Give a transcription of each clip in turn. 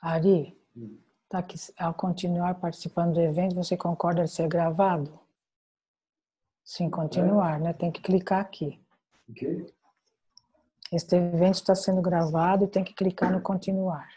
Ari, tá aqui, ao continuar participando do evento, você concorda de ser gravado? Sim, continuar, né? Tem que clicar aqui. Ok. Este evento está sendo gravado e tem que clicar no continuar.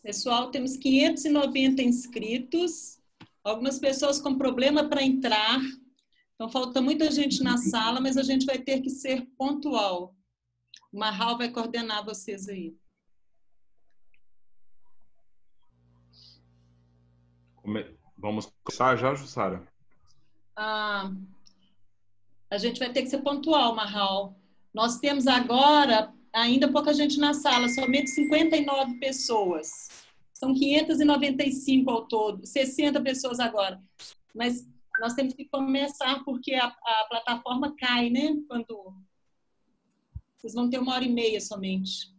Pessoal, temos 590 inscritos, algumas pessoas com problema para entrar, então falta muita gente na sala, mas a gente vai ter que ser pontual. O Marral vai coordenar vocês aí. Vamos começar já, Jussara? A gente vai ter que ser pontual, Marral. Nós temos agora ainda pouca gente na sala, somente 59 pessoas. São 595 ao todo, 60 pessoas agora. Mas nós temos que começar porque a plataforma cai, né? Quando vocês vão ter 1h30 somente.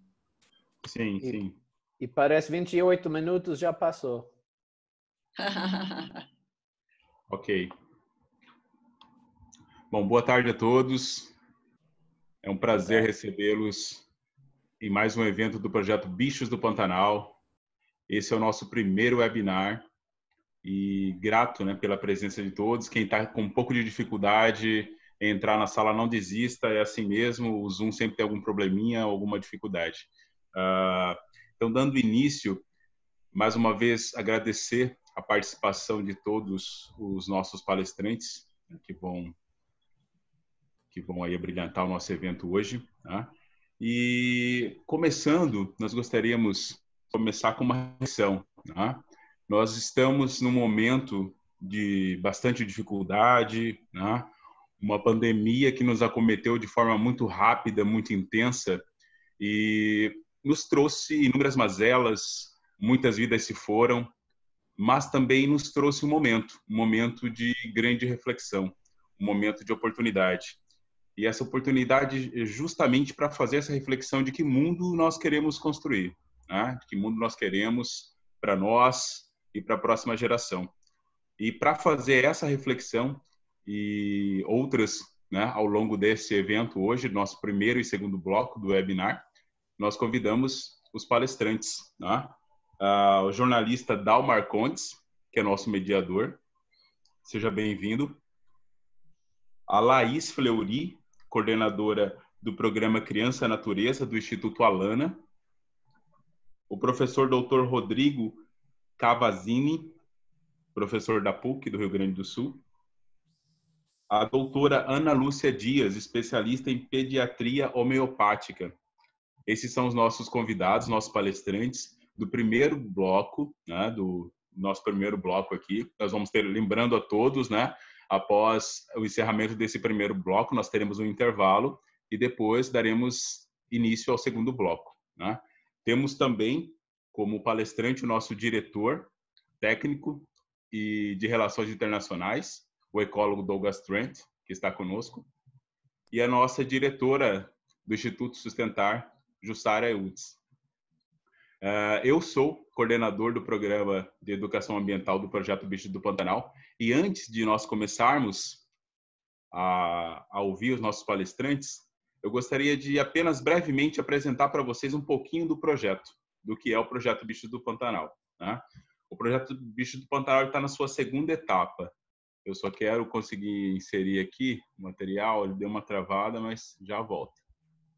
Sim, sim. E parece 28 minutos já passou. Ok. Bom, boa tarde a todos. É um prazer recebê-los em mais um evento do projeto Bichos do Pantanal. Esse é o nosso primeiro webinar e grato, né, pela presença de todos. Quem está com um pouco de dificuldade em entrar na sala, não desista, é assim mesmo, o Zoom sempre tem algum probleminha, alguma dificuldade. Então, dando início, mais uma vez agradecer a participação de todos os nossos palestrantes, né, que vão aí brilhantar o nosso evento hoje, tá? E começando, nós gostaríamos de começar com uma reflexão, tá? Nós estamos num momento de bastante dificuldade, né? Uma pandemia que nos acometeu de forma muito rápida, muito intensa e nos trouxe inúmeras mazelas, muitas vidas se foram, mas também nos trouxe um momento de grande reflexão, um momento de oportunidade. E essa oportunidade é justamente para fazer essa reflexão de que mundo nós queremos construir, né? De que mundo nós queremos para nós e para a próxima geração. E para fazer essa reflexão e outras, né, ao longo desse evento hoje, nosso primeiro e segundo bloco do webinar, nós convidamos os palestrantes, né? O jornalista Dalmar Contes, que é nosso mediador, seja bem-vindo. A Laís Fleury, coordenadora do programa Criança Natureza do Instituto Alana, o professor Dr. Rodrigo Cavazzini, professor da PUC do Rio Grande do Sul, a doutora Ana Lúcia Dias, especialista em pediatria homeopática. Esses são os nossos convidados, nossos palestrantes do primeiro bloco, né, do nosso primeiro bloco aqui. Nós vamos ter, lembrando a todos, né, após o encerramento desse primeiro bloco, nós teremos um intervalo e depois daremos início ao segundo bloco, né? Temos também como palestrante o nosso diretor técnico e de relações internacionais, o ecólogo Douglas Trent, que está conosco, e a nossa diretora do Instituto Sustentar, Jussara Eutz. Eu sou coordenador do programa de educação ambiental do projeto Bichos do Pantanal e antes de nós começarmos a ouvir os nossos palestrantes, eu gostaria de apenas brevemente apresentar para vocês um pouquinho do projeto, do que é o projeto Bichos do Pantanal, né? O projeto Bichos do Pantanal está na sua segunda etapa. Eu só quero conseguir inserir aqui o material, ele deu uma travada, mas já volta.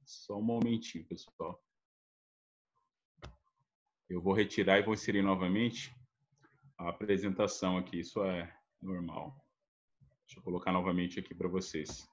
Só um momentinho, pessoal. Eu vou retirar e vou inserir novamente a apresentação aqui, isso é normal. Deixa eu colocar novamente aqui para vocês.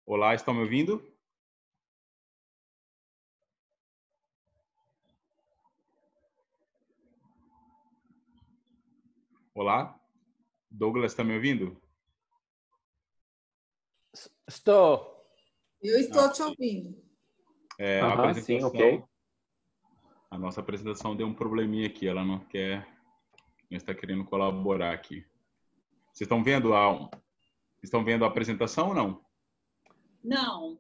Olá, estão me ouvindo? Olá? Douglas, está me ouvindo? Estou. Eu estou te ouvindo. A apresentação, sim, ok. A nossa apresentação deu um probleminha aqui, ela não está querendo colaborar aqui. Vocês estão vendo a apresentação ou não? Não.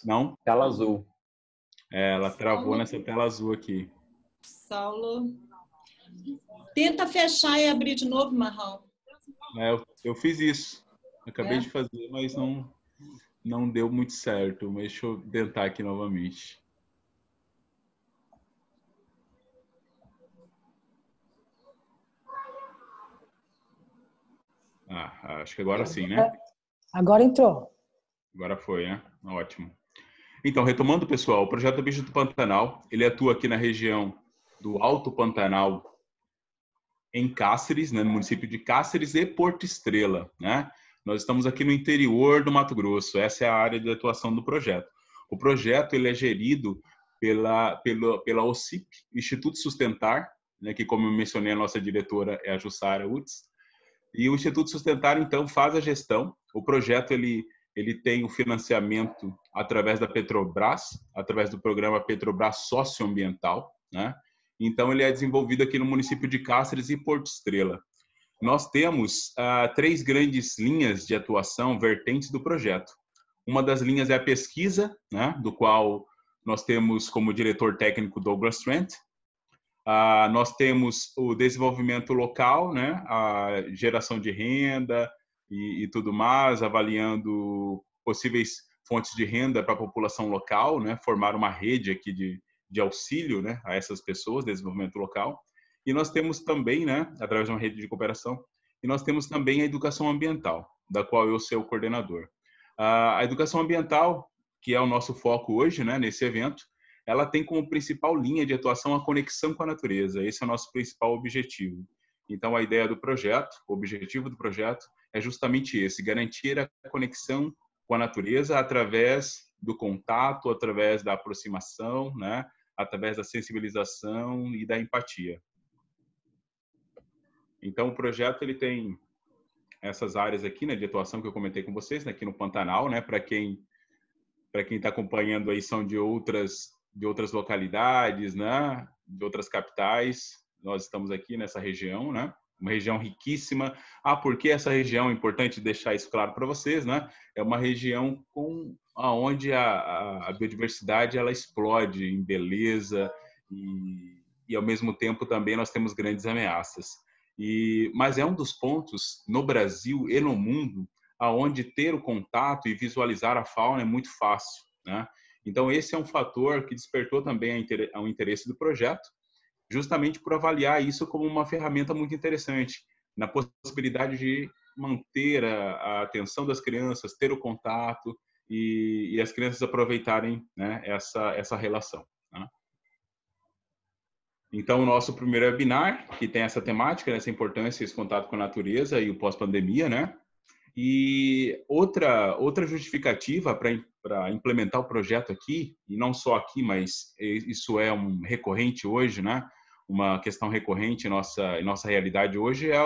Não? Tela azul. Ela travou nessa tela azul aqui. Saulo. Tenta fechar e abrir de novo, Marral. Eu fiz isso. Acabei de fazer, mas não deu muito certo. Mas deixa eu tentar aqui novamente. Acho que agora sim, né? Agora entrou. Agora foi, né? Ótimo. Então, retomando, pessoal, o projeto Bichos do Pantanal, ele atua aqui na região do Alto Pantanal, em Cáceres, né, no município de Cáceres e Porto Estrela, né? Nós estamos aqui no interior do Mato Grosso, essa é a área de atuação do projeto. O projeto ele é gerido pela OSIP, Instituto Sustentar, né, que, como eu mencionei, a nossa diretora é a Jussara Utz, e o Instituto Sustentar, então, faz a gestão. O projeto ele tem o financiamento através da Petrobras, através do programa Petrobras Socioambiental, né? Então, ele é desenvolvido aqui no município de Cáceres e Porto Estrela. Nós temos 3 grandes linhas de atuação, vertentes do projeto. Uma das linhas é a pesquisa, né, do qual nós temos como diretor técnico Douglas Trent. Nós temos o desenvolvimento local, né, a geração de renda e tudo mais, avaliando possíveis fontes de renda para a população local, né, formar uma rede aqui de auxílio, né, a essas pessoas, desenvolvimento local. E nós temos também, né, através de uma rede de cooperação, e nós temos também a educação ambiental, da qual eu sou o coordenador. A educação ambiental, que é o nosso foco hoje, né, nesse evento, ela tem como principal linha de atuação a conexão com a natureza. Esse é o nosso principal objetivo. Então, a ideia do projeto, o objetivo do projeto é justamente esse, garantir a conexão com a natureza através do contato, através da aproximação, né, através da sensibilização e da empatia. Então, o projeto ele tem essas áreas aqui, né, de atuação que eu comentei com vocês, né, aqui no Pantanal, né, para quem está acompanhando aí são de outras localidades, né, de outras capitais. Nós estamos aqui nessa região, né, uma região riquíssima. Por que essa região? É importante deixar isso claro para vocês, né? É uma região onde a biodiversidade ela explode em beleza e ao mesmo tempo também nós temos grandes ameaças. Mas é um dos pontos no Brasil e no mundo aonde ter o contato e visualizar a fauna é muito fácil, né? Então esse é um fator que despertou também o interesse do projeto, justamente por avaliar isso como uma ferramenta muito interessante, na possibilidade de manter a atenção das crianças, ter o contato e as crianças aproveitarem, né, essa relação, né? Então, o nosso primeiro webinar, que tem essa temática, essa importância, esse contato com a natureza e o pós-pandemia, né? E outra justificativa para implementar o projeto aqui, e não só aqui, mas isso é um recorrente hoje, né? Uma questão recorrente em nossa realidade hoje é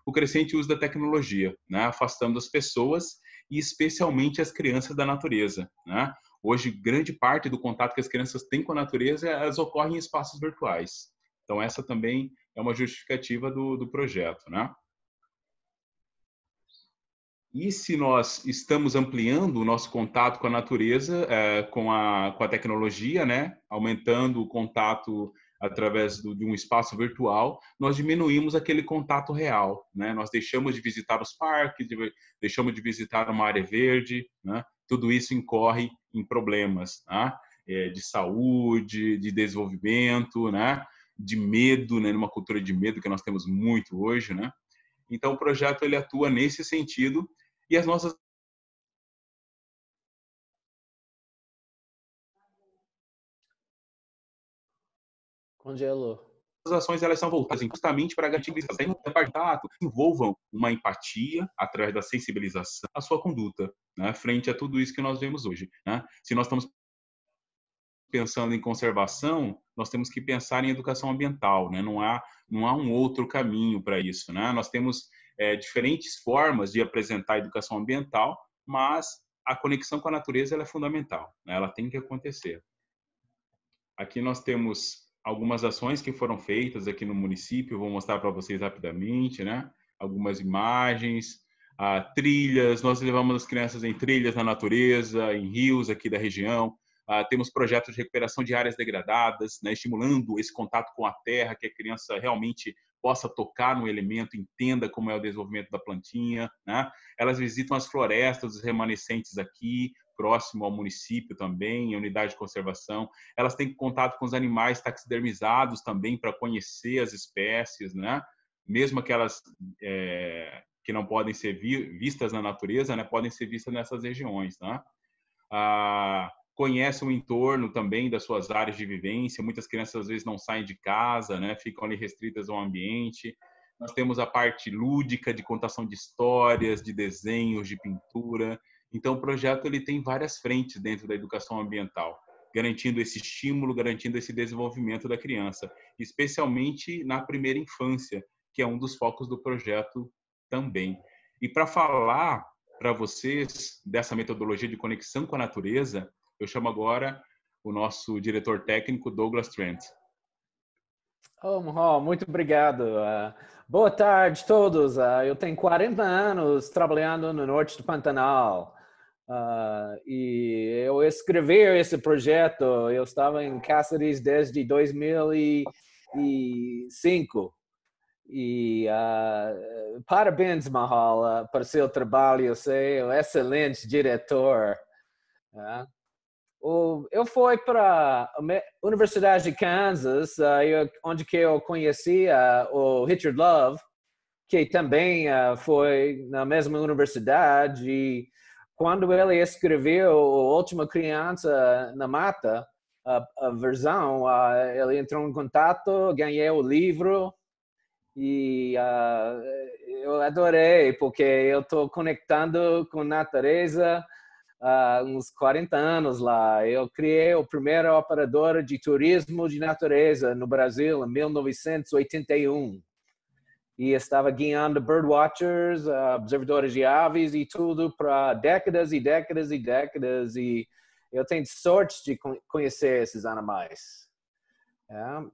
o crescente uso da tecnologia, né? Afastando as pessoas e especialmente as crianças da natureza, né? Hoje, grande parte do contato que as crianças têm com a natureza, elas ocorrem em espaços virtuais. Então, essa também é uma justificativa do projeto, né? E se nós estamos ampliando o nosso contato com a natureza, com a tecnologia, né? Aumentando o contato através de um espaço virtual, nós diminuímos aquele contato real, né? Nós deixamos de visitar os parques, deixamos de visitar uma área verde, né? Tudo isso incorre em problemas, né? De saúde, de desenvolvimento, né? de medo, né? Numa cultura de medo que nós temos muito hoje, né? Então o projeto ele atua nesse sentido e as nossas Congelou. as ações elas são voltadas justamente para garantir que envolvam uma empatia através da sensibilização à sua conduta, né, frente a tudo isso que nós vemos hoje, né? Se nós estamos pensando em conservação, nós temos que pensar em educação ambiental, né? Não há um outro caminho para isso, né? Nós temos diferentes formas de apresentar a educação ambiental, mas a conexão com a natureza ela é fundamental, né? Ela tem que acontecer. Aqui nós temos algumas ações que foram feitas aqui no município, vou mostrar para vocês rapidamente, né? Algumas imagens, trilhas, nós levamos as crianças em trilhas na natureza, em rios aqui da região, temos projetos de recuperação de áreas degradadas, né? Estimulando esse contato com a terra, que a criança realmente possa tocar no elemento, entenda como é o desenvolvimento da plantinha, né? Elas visitam as florestas, os remanescentes aqui, próximo ao município também, a unidade de conservação. Elas têm contato com os animais taxidermizados também para conhecer as espécies, né? Mesmo aquelas que não podem ser vistas na natureza, né? Podem ser vistas nessas regiões, né? Conhecem o entorno também das suas áreas de vivência. Muitas crianças às vezes não saem de casa, né? Ficam ali restritas ao ambiente. Nós temos a parte lúdica de contação de histórias, de desenhos, de pintura. Então, o projeto ele tem várias frentes dentro da educação ambiental, garantindo esse estímulo, garantindo esse desenvolvimento da criança, especialmente na primeira infância, que é um dos focos do projeto também. E para falar para vocês dessa metodologia de conexão com a natureza, eu chamo agora o nosso diretor técnico, Douglas Trent. Muito obrigado. Boa tarde a todos. Eu tenho 40 anos trabalhando no norte do Pantanal. E eu escrevi esse projeto, eu estava em Cáceres desde 2005. E parabéns, Mahal, para seu trabalho. Você é um excelente diretor. Eu fui para a Universidade de Kansas, onde que eu conheci o Richard Love, que também foi na mesma universidade. E quando ele escreveu A Última Criança na Mata, a versão, ele entrou em contato, ganhei o livro e eu adorei, porque eu estou conectando com a natureza uns 40 anos lá. Eu criei o primeiro operador de turismo de natureza no Brasil em 1981. E estava guiando birdwatchers, observadores de aves e tudo para décadas e décadas e décadas. E eu tenho sorte de conhecer esses animais.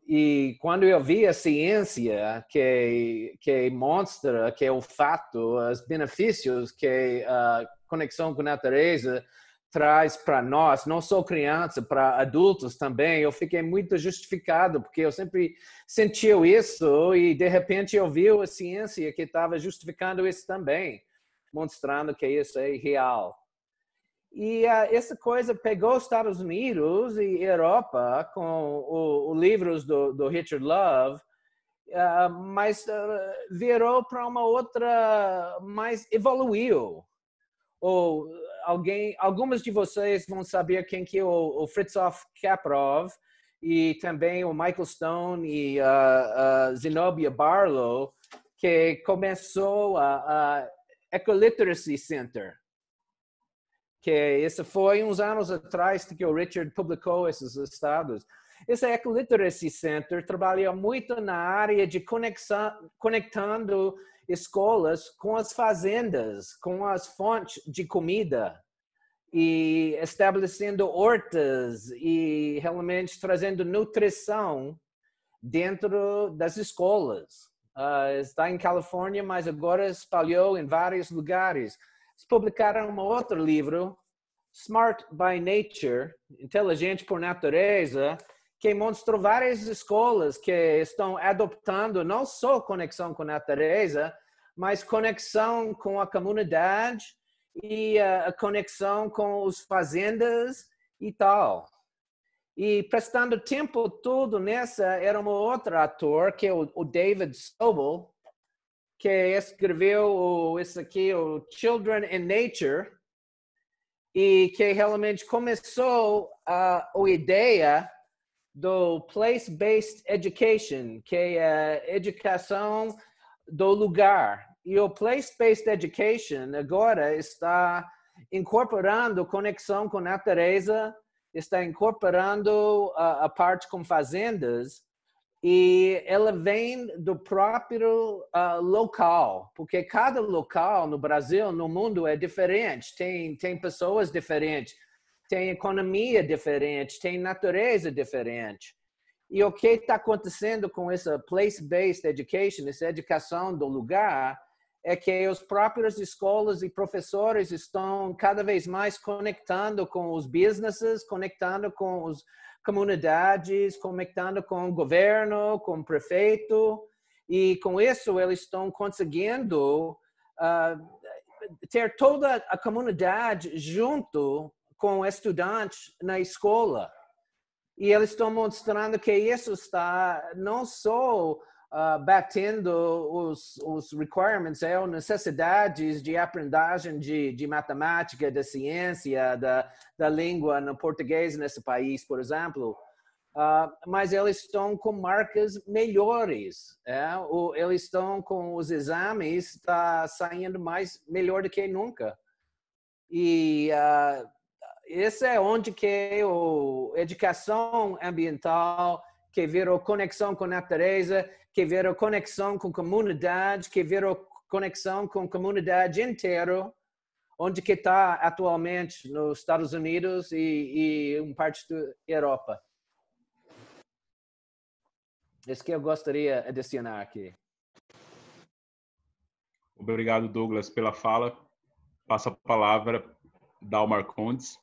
E quando eu vi a ciência que mostra que o fato, os benefícios que a conexão com a natureza traz para nós, não só crianças, para adultos também, eu fiquei muito justificado, porque eu sempre senti isso e de repente eu vi a ciência que estava justificando isso também, mostrando que isso é real. E essa coisa pegou os Estados Unidos e Europa com os livros do Richard Love, mas virou para uma outra, mais evoluiu. Algumas de vocês vão saber quem que é o Fritjof Capra e também o Michael Stone e Zenobia Barlow, que começou a Ecoliteracy Center. Que isso foi uns anos atrás que o Richard publicou esses estados. Esse Ecoliteracy Center trabalha muito na área de conectando escolas com as fazendas, com as fontes de comida e estabelecendo hortas e realmente trazendo nutrição dentro das escolas. Está em Califórnia, mas agora espalhou em vários lugares. Eles publicaram um outro livro, Smart by Nature, Inteligente por Natureza, que mostrou várias escolas que estão adotando não só conexão com a natureza, mas conexão com a comunidade e a conexão com as fazendas e tal. E prestando tempo todo nessa, era um outro ator, que é o David Sobel, que escreveu isso aqui, o Children in Nature, e que realmente começou a ideia do place-based education, que é a educação do lugar. E o place-based education agora está incorporando conexão com a natureza, está incorporando a parte com fazendas, e ela vem do próprio local, porque cada local no Brasil, no mundo, é diferente. Tem pessoas diferentes, tem economia diferente, tem natureza diferente. E o que está acontecendo com essa place-based education, essa educação do lugar, é que as próprias escolas e professores estão cada vez mais conectando com os businesses, conectando com as comunidades, conectando com o governo, com o prefeito, e com isso eles estão conseguindo ter toda a comunidade junto com estudantes na escola. E eles estão mostrando que isso está não só batendo os requirements, as necessidades de aprendizagem de matemática, da ciência, da língua no português nesse país, por exemplo, mas eles estão com marcas melhores. Eles estão com os exames, está saindo melhor do que nunca. E esse é onde que a educação ambiental, que virou conexão com a natureza, que virou conexão com a comunidade, que virou conexão com a comunidade inteira, onde que está atualmente nos Estados Unidos e em parte da Europa. Isso que eu gostaria de adicionar aqui. Obrigado, Douglas, pela fala. Passo a palavra a Dalmar Condes.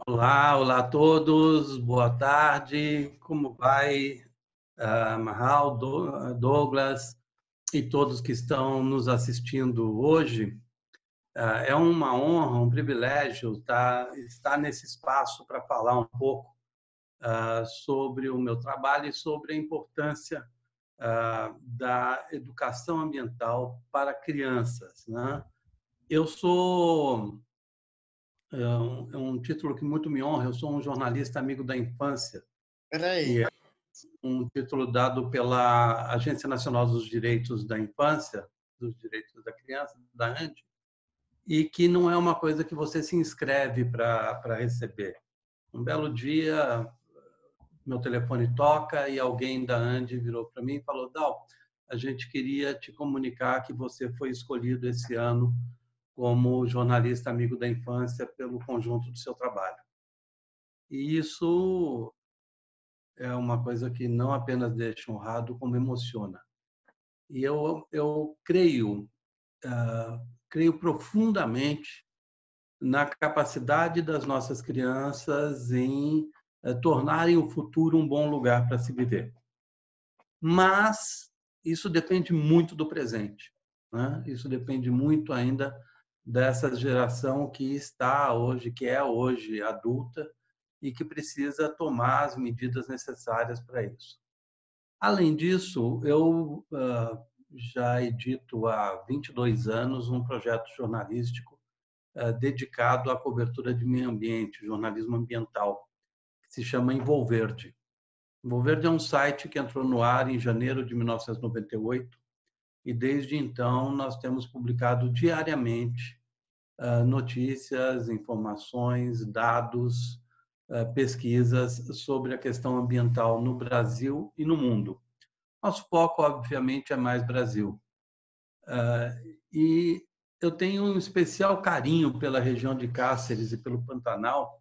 Olá a todos, boa tarde, como vai, Mahal, Douglas e todos que estão nos assistindo hoje? É uma honra, um privilégio estar nesse espaço para falar um pouco sobre o meu trabalho e sobre a importância da educação ambiental para crianças, né? Eu sou... É um título que muito me honra. Eu sou um jornalista amigo da infância. Peraí. É um título dado pela Agência Nacional dos Direitos da Infância, dos Direitos da Criança, da ANDI, e que não é uma coisa que você se inscreve para receber. Um belo dia, meu telefone toca e alguém da ANDI virou para mim e falou: Dal, a gente queria te comunicar que você foi escolhido esse ano como jornalista amigo da infância pelo conjunto do seu trabalho. E isso é uma coisa que não apenas deixa honrado, como emociona. E eu creio profundamente na capacidade das nossas crianças em tornarem o futuro um bom lugar para se viver. Mas isso depende muito do presente, né? Isso depende muito ainda dessa geração que está hoje, que é hoje adulta e que precisa tomar as medidas necessárias para isso. Além disso, eu já edito há 22 anos um projeto jornalístico dedicado à cobertura de meio ambiente, jornalismo ambiental, que se chama Envolverde. Envolverde é um site que entrou no ar em janeiro de 1998 e desde então nós temos publicado diariamente notícias, informações, dados, pesquisas sobre a questão ambiental no Brasil e no mundo. Nosso foco, obviamente, é mais Brasil. E eu tenho um especial carinho pela região de Cáceres e pelo Pantanal,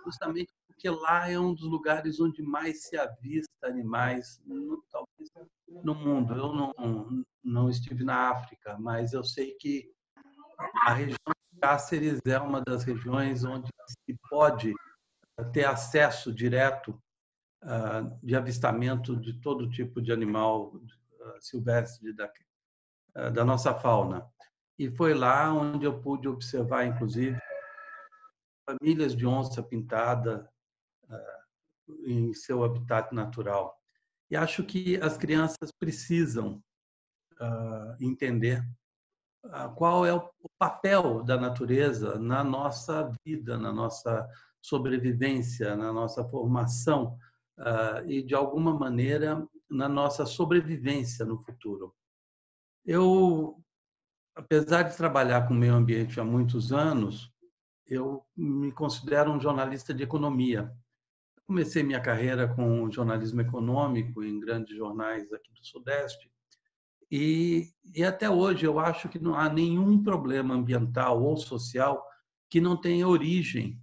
justamente porque lá é um dos lugares onde mais se avista animais, talvez no mundo. Eu não estive na África, mas eu sei que a região de Cáceres é uma das regiões onde se pode ter acesso direto de avistamento de todo tipo de animal silvestre da nossa fauna. E foi lá onde eu pude observar, inclusive, famílias de onça-pintada em seu habitat natural. E acho que as crianças precisam entender qual é o papel da natureza na nossa vida, na nossa sobrevivência, na nossa formação e, de alguma maneira, na nossa sobrevivência no futuro. Eu, apesar de trabalhar com o meio ambiente há muitos anos, eu me considero um jornalista de economia. Comecei minha carreira com jornalismo econômico em grandes jornais aqui do Sudeste e até hoje eu acho que não há nenhum problema ambiental ou social que não tenha origem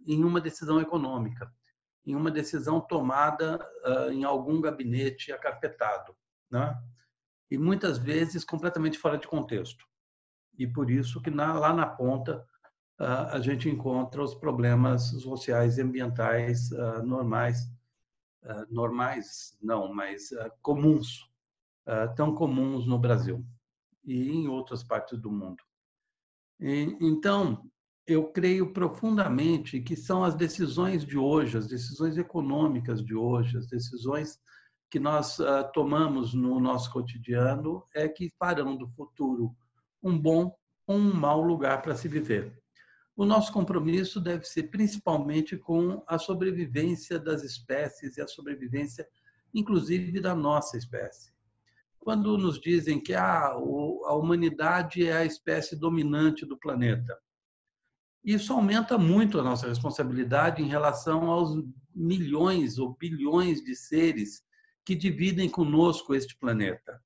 em uma decisão econômica, em uma decisão tomada em algum gabinete acarpetado, né? E muitas vezes completamente fora de contexto. E por isso que lá na ponta a gente encontra os problemas sociais e ambientais normais não, mas comuns, tão comuns no Brasil e em outras partes do mundo. Então, eu creio profundamente que são as decisões de hoje, as decisões econômicas de hoje, as decisões que nós tomamos no nosso cotidiano que farão do futuro um bom ou um mau lugar para se viver. O nosso compromisso deve ser principalmente com a sobrevivência das espécies e a sobrevivência, inclusive, da nossa espécie. Quando nos dizem que a humanidade é a espécie dominante do planeta, isso aumenta muito a nossa responsabilidade em relação aos milhões ou bilhões de seres que dividem conosco este planeta.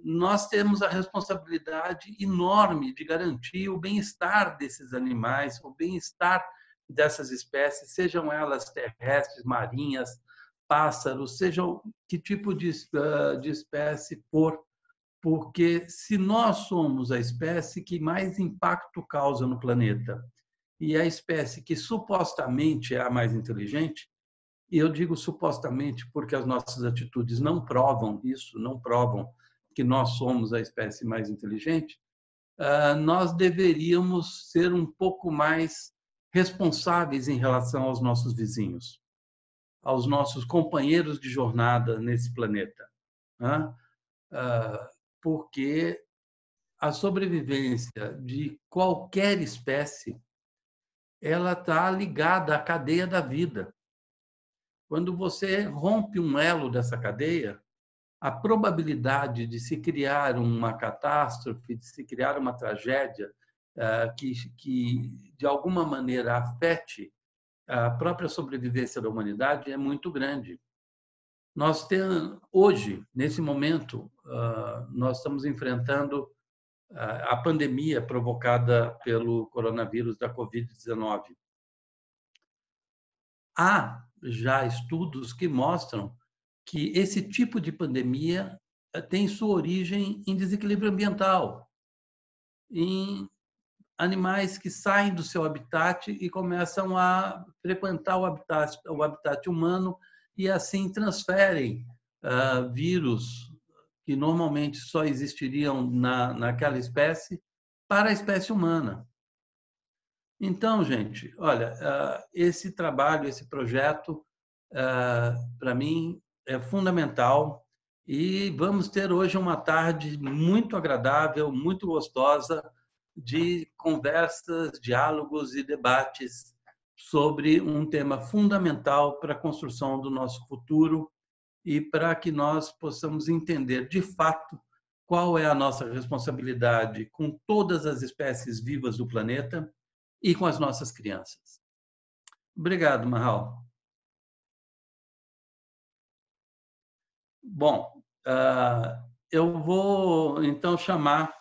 Nós temos a responsabilidade enorme de garantir o bem-estar desses animais, o bem-estar dessas espécies, sejam elas terrestres, marinhas, pássaros, sejam que tipo de espécie for, porque se nós somos a espécie que mais impacto causa no planeta e a espécie que supostamente é a mais inteligente, e eu digo supostamente porque as nossas atitudes não provam isso, não provam que nós somos a espécie mais inteligente, nós deveríamos ser um pouco mais responsáveis em relação aos nossos vizinhos, aos nossos companheiros de jornada nesse planeta, porque a sobrevivência de qualquer espécie ela está ligada à cadeia da vida. Quando você rompe um elo dessa cadeia, a probabilidade de se criar uma catástrofe, de se criar uma tragédia que de alguma maneira afete a própria sobrevivência da humanidade é muito grande. Nós temos, hoje, nesse momento, nós estamos enfrentando a pandemia provocada pelo coronavírus da Covid-19. Há já estudos que mostram que esse tipo de pandemia tem sua origem em desequilíbrio ambiental, em animais que saem do seu habitat e começam a frequentar o habitat humano e assim transferem vírus que normalmente só existiriam naquela espécie para a espécie humana. Então, gente, olha, esse trabalho, esse projeto, para mim, é fundamental e vamos ter hoje uma tarde muito agradável, muito gostosa de conversas, diálogos e debates sobre um tema fundamental para a construção do nosso futuro e para que nós possamos entender de fato qual é a nossa responsabilidade com todas as espécies vivas do planeta e com as nossas crianças. Obrigado, Mahal. Bom, eu vou então chamar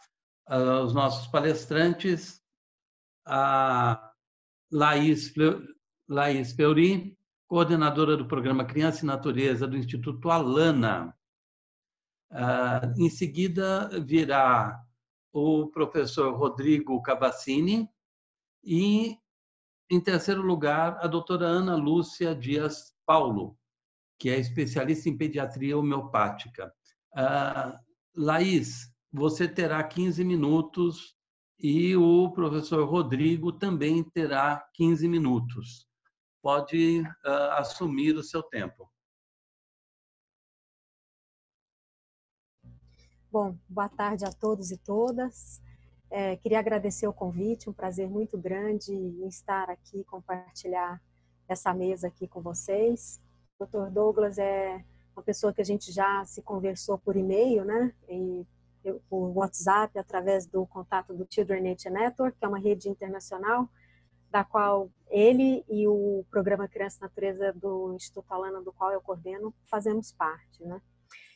os nossos palestrantes, a Laís Fleury, coordenadora do programa Criança e Natureza do Instituto Alana. Em seguida, virá o professor Rodrigo Cavassini e, em terceiro lugar, a doutora Ana Lúcia Dias Paulo, que é especialista em pediatria homeopática. Laís, você terá 15 minutos e o professor Rodrigo também terá 15 minutos. Pode assumir o seu tempo. Bom, boa tarde a todos e todas. Queria agradecer o convite, um prazer muito grande em estar aqui, compartilhar essa mesa aqui com vocês. O Dr. Douglas é uma pessoa que a gente já se conversou por e-mail, né? Por WhatsApp, através do contato do Children Nature Network, que é uma rede internacional, da qual ele e o Programa Criança e Natureza do Instituto Alana, do qual eu coordeno, fazemos parte, né?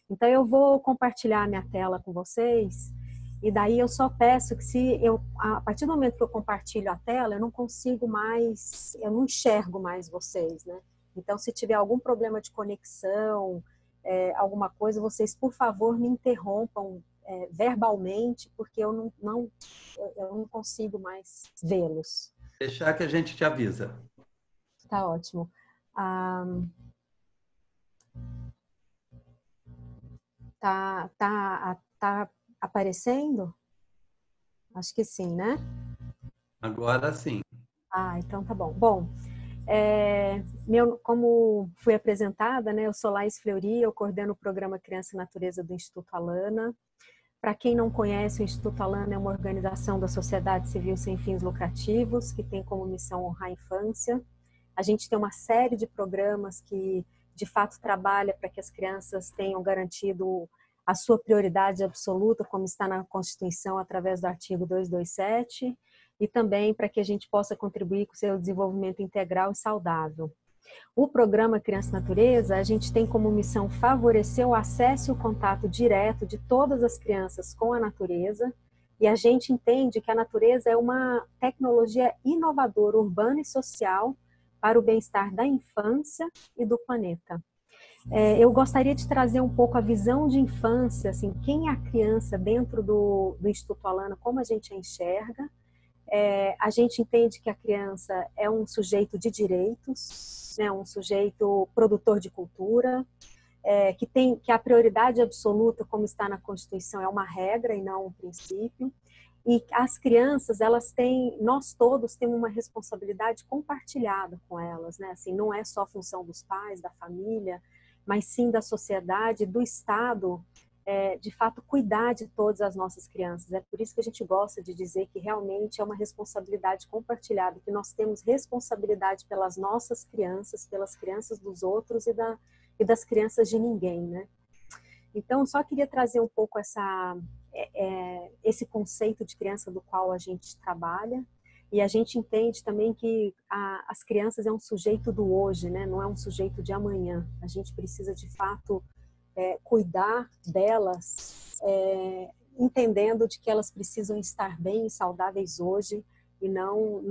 Então, eu vou compartilhar a minha tela com vocês, e daí eu só peço que a partir do momento que eu compartilho a tela, eu não consigo mais, eu não enxergo mais vocês, né? Então, se tiver algum problema de conexão, alguma coisa, vocês, por favor, me interrompam verbalmente, porque eu não consigo mais vê-los. Deixar que a gente te avisa. Tá ótimo. Tá aparecendo? Acho que sim, né? Agora sim. Então tá bom. Bom, como fui apresentada, né, eu sou Laís Fleury, eu coordeno o programa Criança e Natureza do Instituto Alana. Para quem não conhece, o Instituto Alana é uma organização da sociedade civil sem fins lucrativos, que tem como missão honrar a infância. A gente tem uma série de programas que, de fato, trabalha para que as crianças tenham garantido a sua prioridade absoluta, como está na Constituição, através do artigo 227, e também para que a gente possa contribuir com o seu desenvolvimento integral e saudável. O programa Criança e Natureza, a gente tem como missão favorecer o acesso e o contato direto de todas as crianças com a natureza, e a gente entende que a natureza é uma tecnologia inovadora, urbana e social para o bem-estar da infância e do planeta. Eu gostaria de trazer um pouco a visão de infância, assim, quem é a criança dentro do Instituto Alana, como a gente a enxerga. A gente entende que a criança é um sujeito de direitos, né, um sujeito produtor de cultura, que a prioridade absoluta, como está na Constituição, é uma regra e não um princípio. E as crianças, nós todos temos uma responsabilidade compartilhada com elas, né? Assim, não é só função dos pais, da família, mas sim da sociedade, do Estado, de fato, cuidar de todas as nossas crianças. É por isso que a gente gosta de dizer que realmente é uma responsabilidade compartilhada, que nós temos responsabilidade pelas nossas crianças, pelas crianças dos outros e das crianças de ninguém, né? Então, só queria trazer um pouco esse conceito de criança do qual a gente trabalha. E a gente entende também que as crianças é um sujeito do hoje, né? Não é um sujeito de amanhã. A gente precisa, de fato, cuidar delas, entendendo de que elas precisam estar bem e saudáveis hoje, e não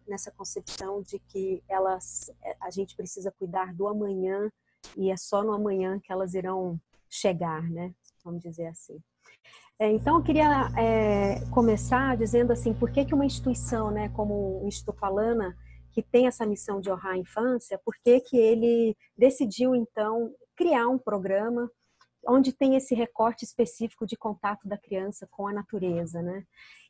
nessa concepção de que a gente precisa cuidar do amanhã, e é só no amanhã que elas irão chegar, né? Vamos dizer assim. Então, eu queria começar dizendo assim, por que uma instituição, né, como o Instituto Alana, que tem essa missão de honrar a infância, por que ele decidiu, então, criar um programa onde tem esse recorte específico de contato da criança com a natureza, né?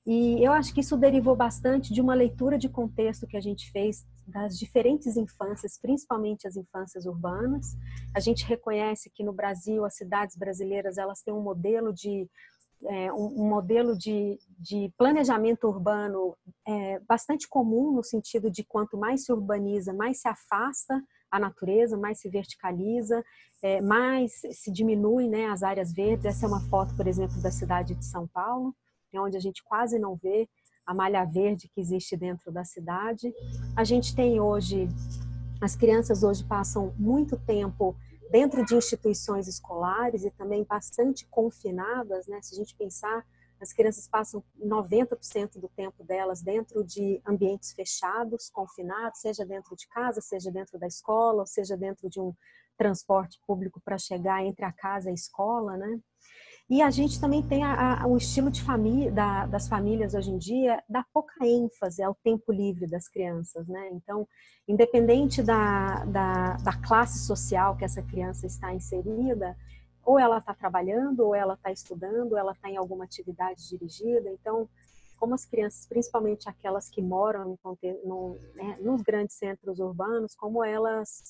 E eu acho que isso derivou bastante de uma leitura de contexto que a gente fez das diferentes infâncias, principalmente as infâncias urbanas. A gente reconhece que no Brasil, as cidades brasileiras, elas têm um modelo de planejamento urbano bastante comum, no sentido de quanto mais se urbaniza, mais se afasta a natureza, mais se verticaliza, mais se diminui, né, as áreas verdes. Essa é uma foto, por exemplo, da cidade de São Paulo, onde a gente quase não vê a malha verde que existe dentro da cidade. A gente tem hoje, as crianças hoje passam muito tempo dentro de instituições escolares e também bastante confinadas, né? Se a gente pensar, as crianças passam 90% do tempo delas dentro de ambientes fechados, confinados, seja dentro de casa, seja dentro da escola, ou seja dentro de um transporte público para chegar entre a casa e a escola, né? E a gente também tem o estilo de família, das famílias hoje em dia, dá pouca ênfase ao tempo livre das crianças, né? Então, independente da classe social que essa criança está inserida, ou ela está trabalhando, ou ela está estudando, ou ela está em alguma atividade dirigida. Então, como as crianças, principalmente aquelas que moram nos grandes centros urbanos, como elas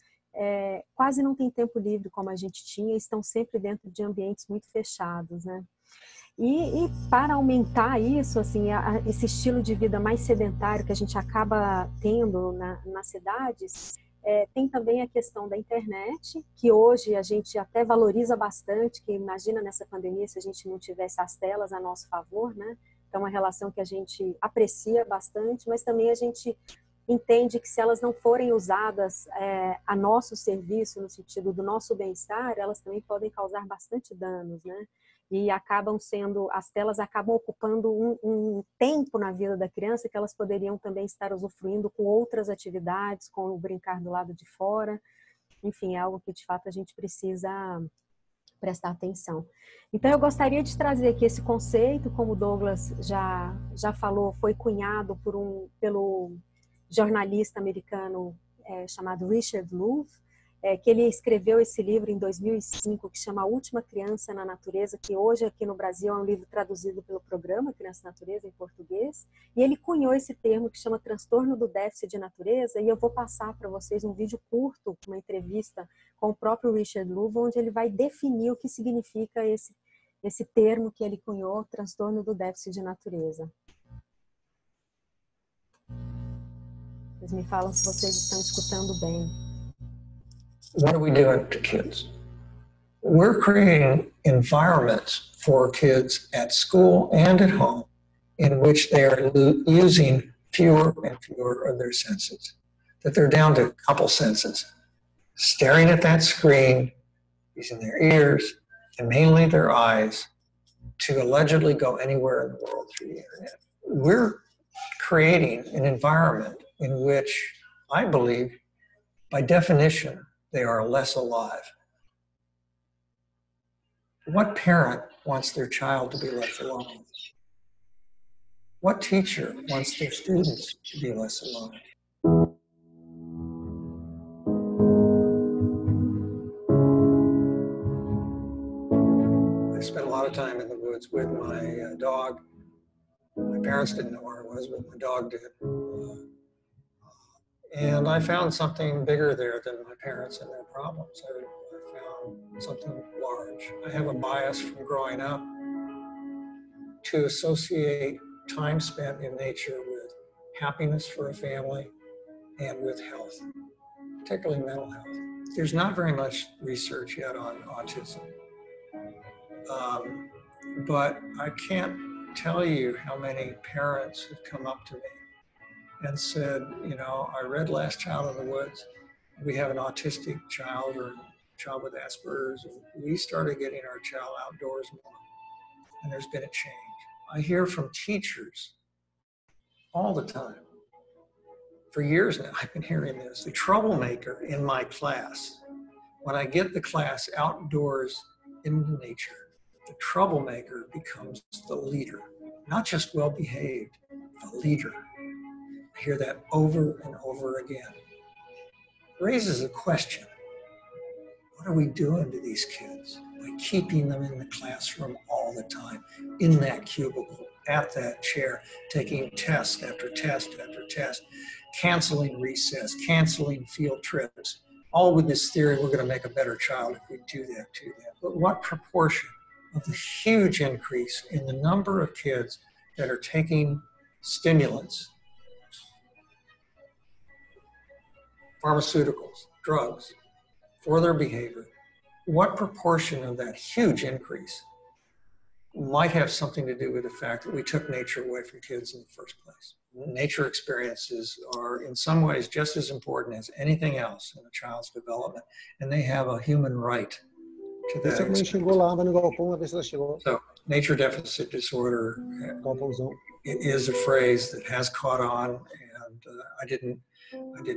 quase não têm tempo livre como a gente tinha, estão sempre dentro de ambientes muito fechados, né? E para aumentar isso, assim, esse estilo de vida mais sedentário que a gente acaba tendo nas cidades, tem também a questão da internet, que hoje a gente até valoriza bastante, que imagina nessa pandemia se a gente não tivesse as telas a nosso favor, né? É uma relação que a gente aprecia bastante, mas também a gente entende que se elas não forem usadas a nosso serviço, no sentido do nosso bem-estar, elas também podem causar bastante danos, né? E as telas acabam ocupando um tempo na vida da criança que elas poderiam também estar usufruindo com outras atividades, como brincar do lado de fora. Enfim, é algo que de fato a gente precisa prestar atenção. Então eu gostaria de trazer aqui esse conceito, como o Douglas já falou, foi cunhado pelo jornalista americano chamado Richard Louv, que ele escreveu esse livro em 2005, que chama A Última Criança na Natureza, que hoje aqui no Brasil é um livro traduzido pelo programa Criança na Natureza em português, e ele cunhou esse termo que chama transtorno do déficit de natureza, e eu vou passar para vocês um vídeo curto, uma entrevista com o próprio Richard Louv, onde ele vai definir o que significa esse termo que ele cunhou, transtorno do déficit de natureza. Vocês me falam se vocês estão escutando bem. What are we doing to kids? We're creating environments for kids at school and at home in which they are using fewer and fewer of their senses, that they're down to a couple senses, staring at that screen, using their ears, and mainly their eyes to allegedly go anywhere in the world through the internet. We're creating an environment in which I believe, by definition, they are less alive. What parent wants their child to be left alone? What teacher wants their students to be less alone? I spent a lot of time in the woods with my dog. My parents didn't know where I was, but my dog did. And I found something bigger there than my parents and their problems. I found something large. I have a bias from growing up to associate time spent in nature with happiness for a family and with health, particularly mental health. There's not very much research yet on autism. But I can't tell you how many parents have come up to me and said, you know, I read Last Child in the Woods. We have an autistic child or a child with Asperger's, and we started getting our child outdoors more, and there's been a change. I hear from teachers all the time. For years now, I've been hearing this. The troublemaker in my class, when I get the class outdoors in nature, the troublemaker becomes the leader, not just well-behaved, the leader. I hear that over and over again. It raises a question. What are we doing to these kids by keeping them in the classroom all the time, in that cubicle, at that chair, taking test after test after test, canceling recess, canceling field trips, all with this theory we're going to make a better child if we do that to them. But what proportion of the huge increase in the number of kids that are taking stimulants, pharmaceuticals, drugs, for their behavior, what proportion of that huge increase might have something to do with the fact that we took nature away from kids in the first place? Nature experiences are in some ways just as important as anything else in a child's development, and they have a human right to that experience. So nature deficit disorder is a phrase that has caught on, and I didn't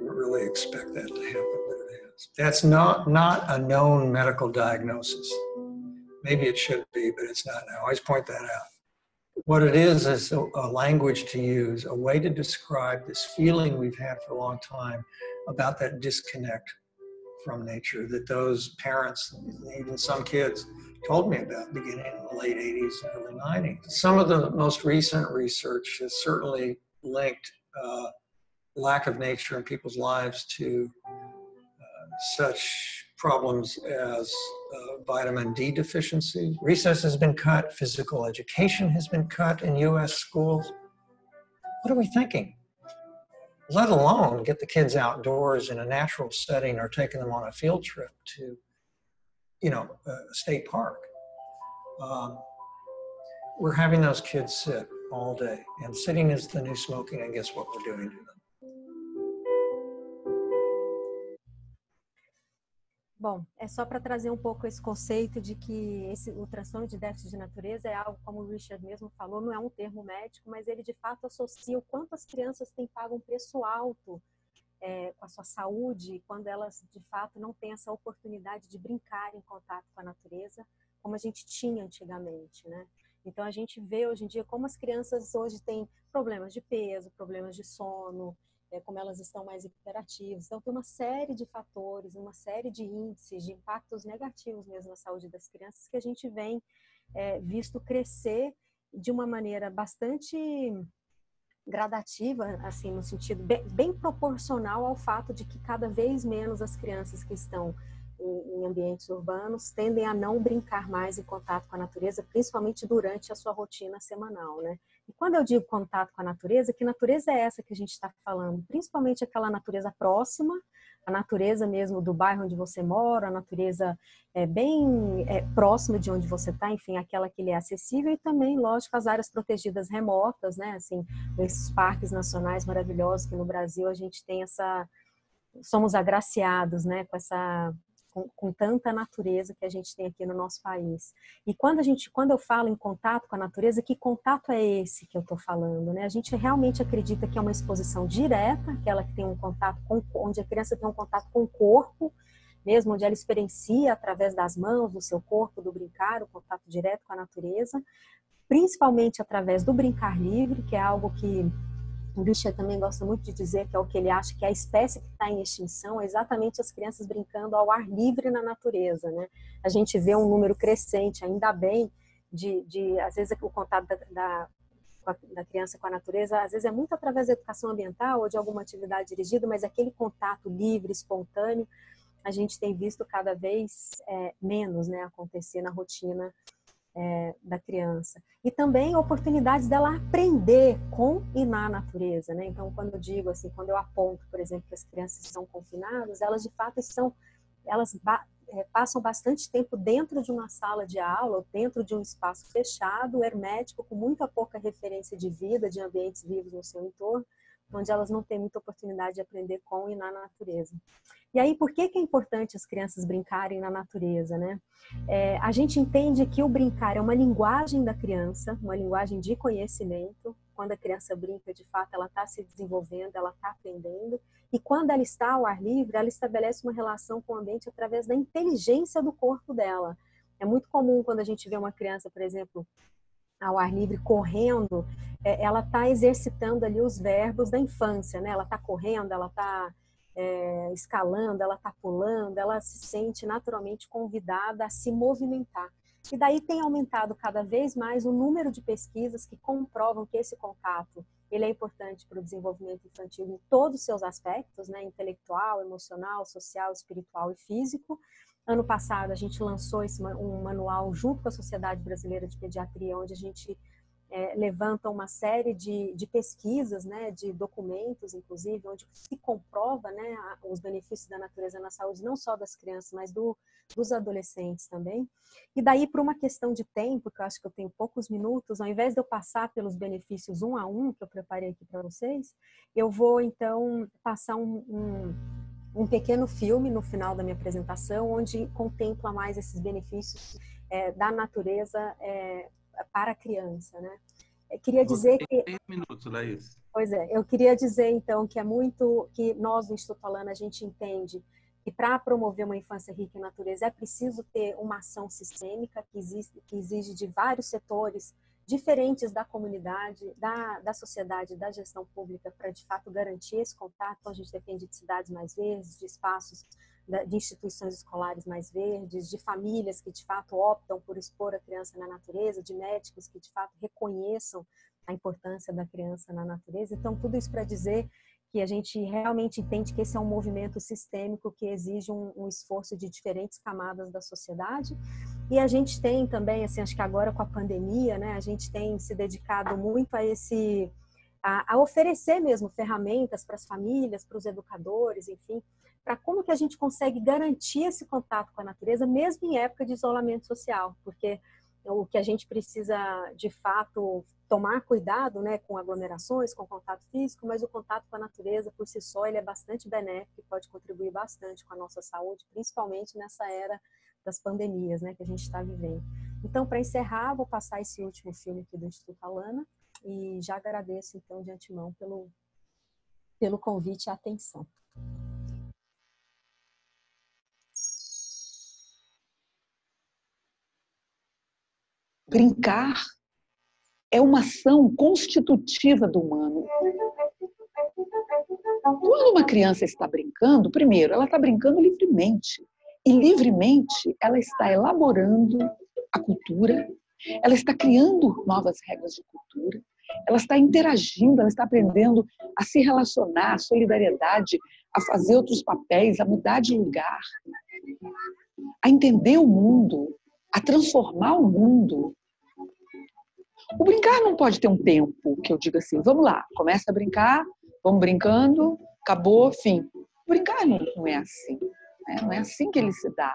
really expect that to happen, but it has. That's not a known medical diagnosis. Maybe it should be, but it's not now. I always point that out. What it is a language to use, a way to describe this feeling we've had for a long time about that disconnect from nature, that those parents, even some kids, told me about beginning in the late 80s, early 90s. Some of the most recent research has certainly linked lack of nature in people's lives to such problems as vitamin D deficiency. Recess has been cut, physical education has been cut in US schools. What are we thinking? Let alone get the kids outdoors in a natural setting or taking them on a field trip to, you know, a state park. We're having those kids sit all day, and sitting is the new smoking, and guess what we're doing to them? Bom, é só para trazer um pouco esse conceito de que o transtorno de déficit de natureza é algo, como o Richard mesmo falou, não é um termo médico, mas ele de fato associa o quanto as crianças têm pago um preço alto com a sua saúde, quando elas de fato não têm essa oportunidade de brincar em contato com a natureza, como a gente tinha antigamente, né? Então a gente vê hoje em dia como as crianças hoje têm problemas de peso, problemas de sono, como elas estão mais hiperativas. Então tem uma série de fatores, uma série de índices, de impactos negativos mesmo na saúde das crianças que a gente vem visto crescer de uma maneira bastante gradativa, assim, no sentido bem proporcional ao fato de que cada vez menos as crianças que estão em ambientes urbanos tendem a não brincar mais em contato com a natureza, principalmente durante a sua rotina semanal, né? E quando eu digo contato com a natureza, que natureza é essa que a gente está falando? Principalmente aquela natureza próxima, a natureza mesmo do bairro onde você mora, a natureza bem próxima de onde você está, enfim, aquela que lhe é acessível, e também, lógico, as áreas protegidas remotas, né? Assim, esses parques nacionais maravilhosos que no Brasil a gente tem somos agraciados, né? Com tanta natureza que a gente tem aqui no nosso país. E quando eu falo em contato com a natureza, que contato é esse que eu estou falando, né? A gente realmente acredita que é uma exposição direta, aquela que tem um contato onde a criança tem um contato com o corpo, mesmo onde ela experiencia através das mãos, do seu corpo, do brincar, o contato direto com a natureza, principalmente através do brincar livre, que é algo que o Richard também gosta muito de dizer, que é o que ele acha que a espécie que está em extinção é exatamente as crianças brincando ao ar livre na natureza, né? A gente vê um número crescente, ainda bem, às vezes o contato da criança com a natureza, às vezes é muito através da educação ambiental ou de alguma atividade dirigida, mas aquele contato livre, espontâneo, a gente tem visto cada vez menos, né, acontecer na rotina da criança. E também oportunidades dela aprender com e na natureza, né? Então, quando eu digo assim, quando eu aponto, por exemplo, que as crianças estão confinadas, elas de fato passam bastante tempo dentro de uma sala de aula ou dentro de um espaço fechado, hermético, com muita pouca referência de vida, de ambientes vivos no seu entorno, onde elas não têm muita oportunidade de aprender com e na natureza. E aí, por que é importante as crianças brincarem na natureza, né? A gente entende que o brincar é uma linguagem da criança, uma linguagem de conhecimento. Quando a criança brinca, de fato, ela está se desenvolvendo, ela está aprendendo. E quando ela está ao ar livre, ela estabelece uma relação com o ambiente através da inteligência do corpo dela. É muito comum quando a gente vê uma criança, por exemplo, ao ar livre, correndo, ela está exercitando ali os verbos da infância, né? Ela está correndo, ela está escalando, ela está pulando, ela se sente naturalmente convidada a se movimentar. E daí tem aumentado cada vez mais o número de pesquisas que comprovam que esse contato ele é importante para o desenvolvimento infantil em todos os seus aspectos, né? Intelectual, emocional, social, espiritual e físico. Ano passado a gente lançou um manual junto com a Sociedade Brasileira de Pediatria, onde a gente levanta uma série de pesquisas, né, de documentos, inclusive, onde se comprova, né, os benefícios da natureza na saúde, não só das crianças, mas dos adolescentes também. E daí, por uma questão de tempo, que eu acho que eu tenho poucos minutos, ao invés de eu passar pelos benefícios um a um, que eu preparei aqui para vocês, eu vou, então, passar um pequeno filme no final da minha apresentação, onde contempla mais esses benefícios da natureza para a criança, né? Eu queria dizer que... 3 minutos, Laís. Pois eu queria dizer, então, que nós, no Instituto Alana, a gente entende que para promover uma infância rica em natureza é preciso ter uma ação sistêmica que exige de vários setores diferentes da comunidade, da sociedade, da gestão pública, para, de fato, garantir esse contato. Então, a gente depende de cidades mais verdes, de espaços de instituições escolares mais verdes, de famílias que de fato optam por expor a criança na natureza, de médicos que de fato reconheçam a importância da criança na natureza. Então, tudo isso para dizer que a gente realmente entende que esse é um movimento sistêmico que exige um esforço de diferentes camadas da sociedade. E a gente tem também, assim, acho que agora com a pandemia, né, a gente tem se dedicado muito a oferecer mesmo ferramentas para as famílias, para os educadores, enfim, para como que a gente consegue garantir esse contato com a natureza, mesmo em época de isolamento social, porque o que a gente precisa, de fato, tomar cuidado, né, com aglomerações, com contato físico, mas o contato com a natureza, por si só, ele é bastante benéfico e pode contribuir bastante com a nossa saúde, principalmente nessa era das pandemias, né, que a gente está vivendo. Então, para encerrar, vou passar esse último filme aqui do Instituto Alana e já agradeço, então, de antemão pelo convite e a atenção. Brincar é uma ação constitutiva do humano. Quando uma criança está brincando, primeiro, ela está brincando livremente. E livremente ela está elaborando a cultura, ela está criando novas regras de cultura, ela está interagindo, ela está aprendendo a se relacionar, a solidariedade, a fazer outros papéis, a mudar de lugar, a entender o mundo, a transformar o mundo. O brincar não pode ter um tempo que eu diga assim, vamos lá, começa a brincar, vamos brincando, acabou, fim. O brincar não é assim, né? Não é assim que ele se dá.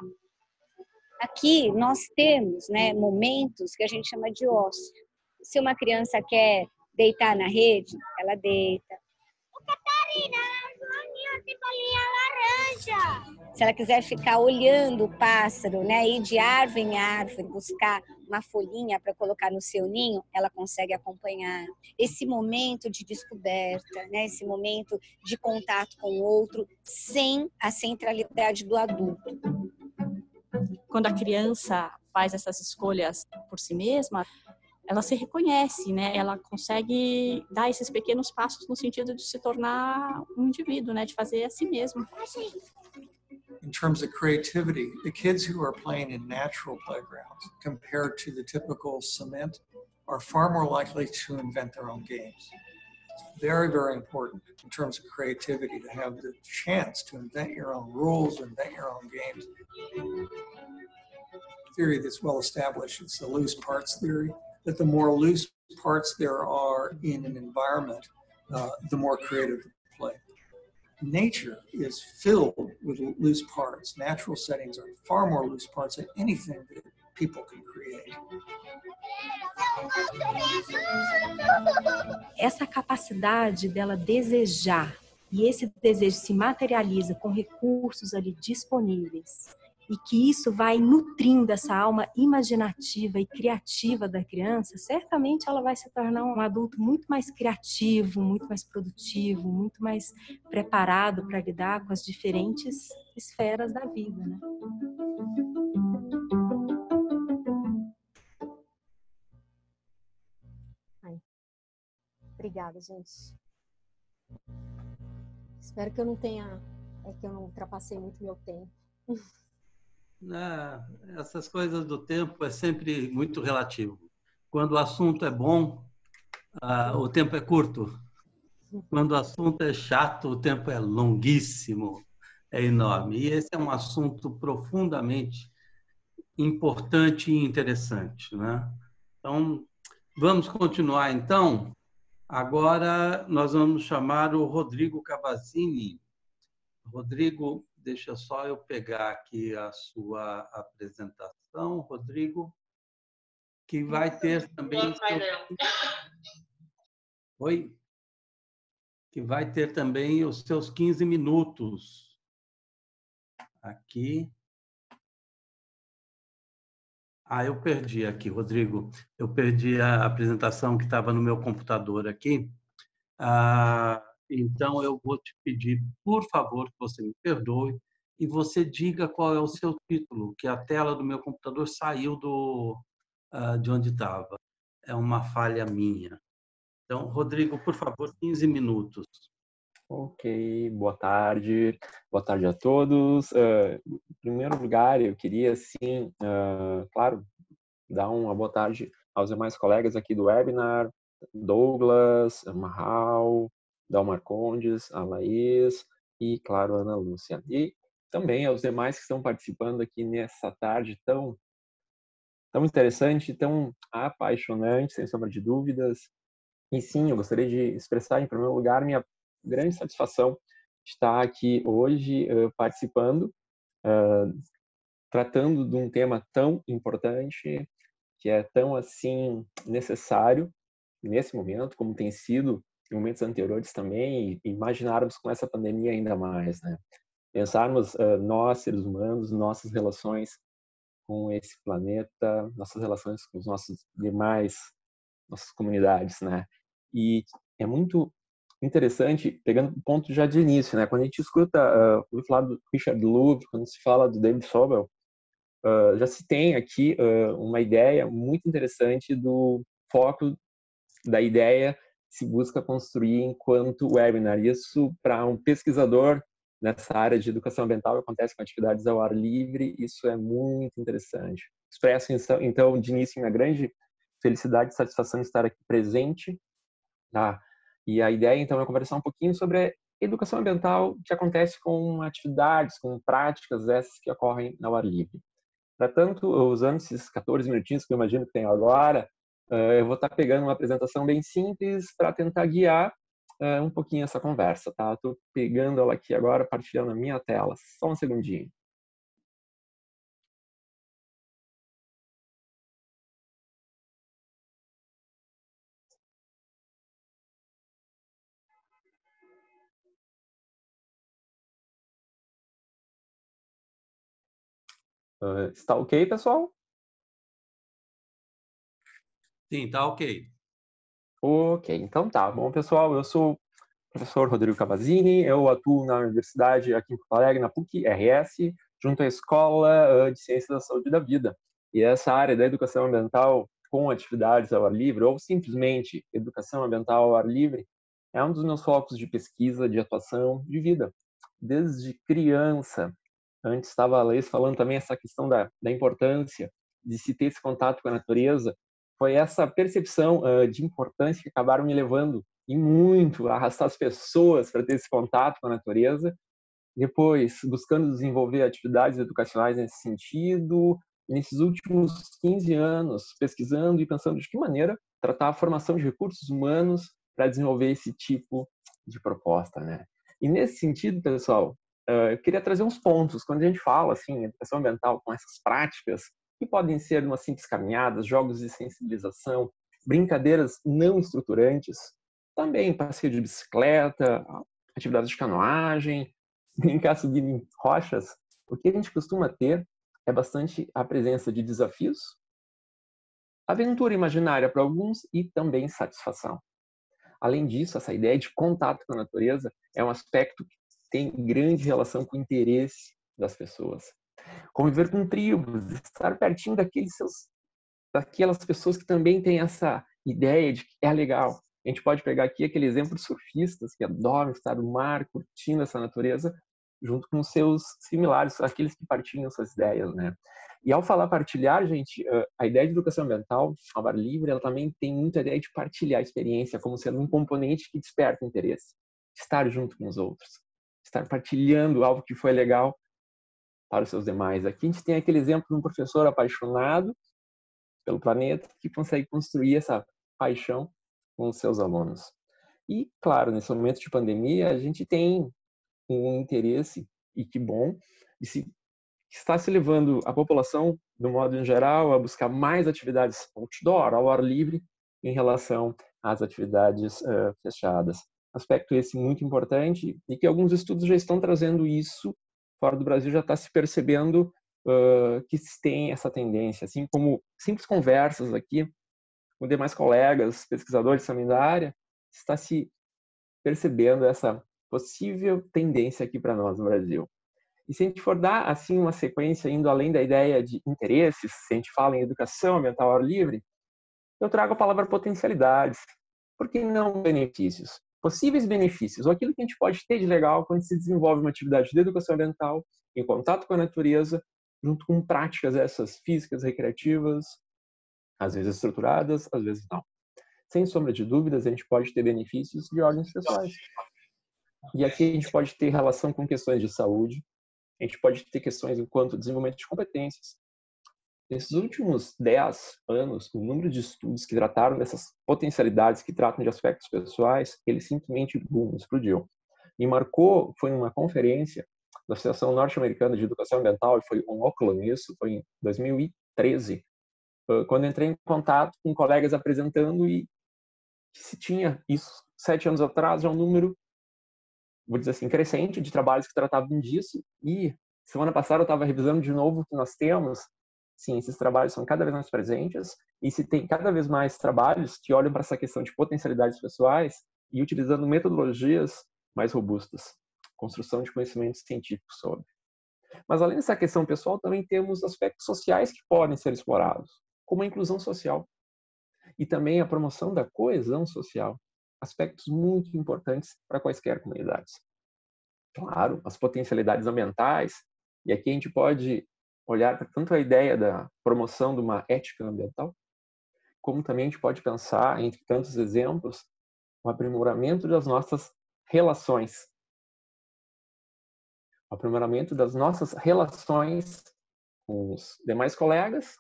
Aqui nós temos, né, momentos que a gente chama de ócio. Se uma criança quer deitar na rede, ela deita. Se ela quiser ficar olhando o pássaro, né, ir de árvore em árvore, buscar uma folhinha para colocar no seu ninho, ela consegue acompanhar. Esse momento de descoberta, né, esse momento de contato com o outro, sem a centralidade do adulto. Quando a criança faz essas escolhas por si mesma, ela se reconhece, né? Ela consegue dar esses pequenos passos no sentido de se tornar um indivíduo, né? De fazer a si mesmo. In terms of creativity, the kids who are playing in natural playgrounds compared to the typical cement are far more likely to invent their own games. It's very, very important in terms of creativity to have the chance to invent your own rules, invent your own games. Theory that's well established, it's the loose parts theory, that the more loose parts there are in an environment, the more creative the play. Nature is filled with loose parts. Natural settings are far more loose parts than anything that people can create. Essa capacidade dela desejar, e esse desejo se materializa com recursos ali disponíveis, e que isso vai nutrindo essa alma imaginativa e criativa da criança, certamente ela vai se tornar um adulto muito mais criativo, muito mais produtivo, muito mais preparado para lidar com as diferentes esferas da vida, né? Obrigada, gente. Espero que eu não ultrapassei muito meu tempo. Essas coisas do tempo é sempre muito relativo. Quando o assunto é bom, o tempo é curto. Quando o assunto é chato, o tempo é longuíssimo, é enorme. E esse é um assunto profundamente importante e interessante, né? Então, vamos continuar, então. Agora, nós vamos chamar o Rodrigo Cavazzini. Rodrigo, deixa só eu pegar aqui a sua apresentação, Rodrigo, que vai ter também... Oi? Que vai ter também os seus 15 minutos. Aqui. Eu perdi aqui, Rodrigo. Eu perdi a apresentação que estava no meu computador aqui. Então, eu vou te pedir, por favor, que você me perdoe e você diga qual é o seu título, que a tela do meu computador saiu de onde estava. É uma falha minha. Então, Rodrigo, por favor, 15 minutos. Ok, boa tarde a todos. Em primeiro lugar, eu queria, sim, claro, dar uma boa tarde aos demais colegas aqui do webinar, Douglas, Mahal, Dalmar Condes, a Laís e, claro, a Ana Lúcia. E também aos demais que estão participando aqui nessa tarde tão interessante, tão apaixonante, sem sombra de dúvidas. E sim, eu gostaria de expressar, em primeiro lugar, minha grande satisfação de estar aqui hoje participando, tratando de um tema tão importante, que é tão assim necessário nesse momento, como tem sido em momentos anteriores também, e imaginarmos com essa pandemia ainda mais, né? Pensarmos nós, seres humanos, nossas relações com esse planeta, nossas relações com os nossos nossas comunidades, né? E é muito interessante, pegando o ponto já de início, né? Quando a gente escuta o falar do Richard Louv, quando se fala do David Sobel, já se tem aqui uma ideia muito interessante do foco da ideia que se busca construir enquanto webinar. Isso, para um pesquisador nessa área de educação ambiental, acontece com atividades ao ar livre, isso é muito interessante. Expresso, então, de início, minha grande felicidade e satisfação de estar aqui presente. Tá? E a ideia, então, é conversar um pouquinho sobre a educação ambiental que acontece com atividades, com práticas essas que ocorrem ao ar livre. Para tanto, usando esses 14 minutinhos que eu imagino que tenho agora, eu vou estar pegando uma apresentação bem simples para tentar guiar um pouquinho essa conversa, tá? Estou pegando ela aqui agora, partilhando a minha tela. Só um segundinho. Está ok, pessoal? Sim, tá ok. Ok, então tá. Bom, pessoal, eu sou o professor Rodrigo Cavazzini, eu atuo na universidade aqui em Porto Alegre, na PUC-RS, junto à Escola de Ciências da Saúde e da Vida. E essa área da educação ambiental com atividades ao ar livre, ou simplesmente educação ambiental ao ar livre, é um dos meus focos de pesquisa, de atuação, de vida. Desde criança, antes estava a Laís falando também essa questão da importância de se ter esse contato com a natureza, foi essa percepção de importância que acabaram me levando e muito a arrastar as pessoas para ter esse contato com a natureza. Depois, buscando desenvolver atividades educacionais nesse sentido, nesses últimos 15 anos, pesquisando e pensando de que maneira tratar a formação de recursos humanos para desenvolver esse tipo de proposta, né? E nesse sentido, pessoal, eu queria trazer uns pontos. Quando a gente fala assim, educação ambiental com essas práticas, que podem ser umas simples caminhadas, jogos de sensibilização, brincadeiras não estruturantes, também passeio de bicicleta, atividades de canoagem, brincar subindo em rochas, o que a gente costuma ter é bastante a presença de desafios, aventura imaginária para alguns e também satisfação. Além disso, essa ideia de contato com a natureza é um aspecto que tem grande relação com o interesse das pessoas. Conviver com tribos, estar pertinho daquelas pessoas que também têm essa ideia de que é legal. A gente pode pegar aqui aquele exemplo de surfistas que adoram estar no mar, curtindo essa natureza, junto com seus similares, aqueles que partilham essas ideias, né? E ao falar partilhar, gente, a ideia de educação ambiental ao ar livre, ela também tem muita ideia de partilhar a experiência como sendo um componente que desperta interesse. Estar junto com os outros. Estar partilhando algo que foi legal para os seus demais. Aqui a gente tem aquele exemplo de um professor apaixonado pelo planeta que consegue construir essa paixão com os seus alunos. E, claro, nesse momento de pandemia, a gente tem um interesse, e que bom, que está se levando a população, do modo em geral, a buscar mais atividades outdoor, ao ar livre, em relação às atividades fechadas. Aspecto esse muito importante e que alguns estudos já estão trazendo isso. Fora do Brasil já está se percebendo que se tem essa tendência, assim como simples conversas aqui com demais colegas, pesquisadores também da área, está se percebendo essa possível tendência aqui para nós no Brasil. E se a gente for dar assim uma sequência indo além da ideia de interesses, se a gente fala em educação ambiental ao ar livre, eu trago a palavra potencialidades. Por que não benefícios? possíveis benefícios, ou aquilo que a gente pode ter de legal quando se desenvolve uma atividade de educação ambiental, em contato com a natureza, junto com práticas essas físicas, recreativas, às vezes estruturadas, às vezes não. Sem sombra de dúvidas, a gente pode ter benefícios de ordens pessoais. E aqui a gente pode ter relação com questões de saúde, a gente pode ter questões enquanto desenvolvimento de competências. Nesses últimos 10 anos, o número de estudos que trataram dessas potencialidades, que tratam de aspectos pessoais, ele simplesmente explodiu. Me marcou, foi uma conferência da Associação Norte-Americana de Educação Ambiental, e foi em Oakland, isso foi em 2013, quando entrei em contato com colegas apresentando e que se tinha isso 7 anos atrás, já um número, vou dizer assim, crescente de trabalhos que tratavam disso. E semana passada eu estava revisando de novo o que nós temos. Sim, esses trabalhos são cada vez mais presentes e se tem cada vez mais trabalhos que olham para essa questão de potencialidades pessoais e utilizando metodologias mais robustas, construção de conhecimentos científicos sobre. Mas além dessa questão pessoal, também temos aspectos sociais que podem ser explorados, como a inclusão social e também a promoção da coesão social, aspectos muito importantes para quaisquer comunidades. Claro, as potencialidades ambientais, e aqui a gente pode olhar para tanto a ideia da promoção de uma ética ambiental, como também a gente pode pensar, entre tantos exemplos, o aprimoramento das nossas relações. O aprimoramento das nossas relações com os demais colegas,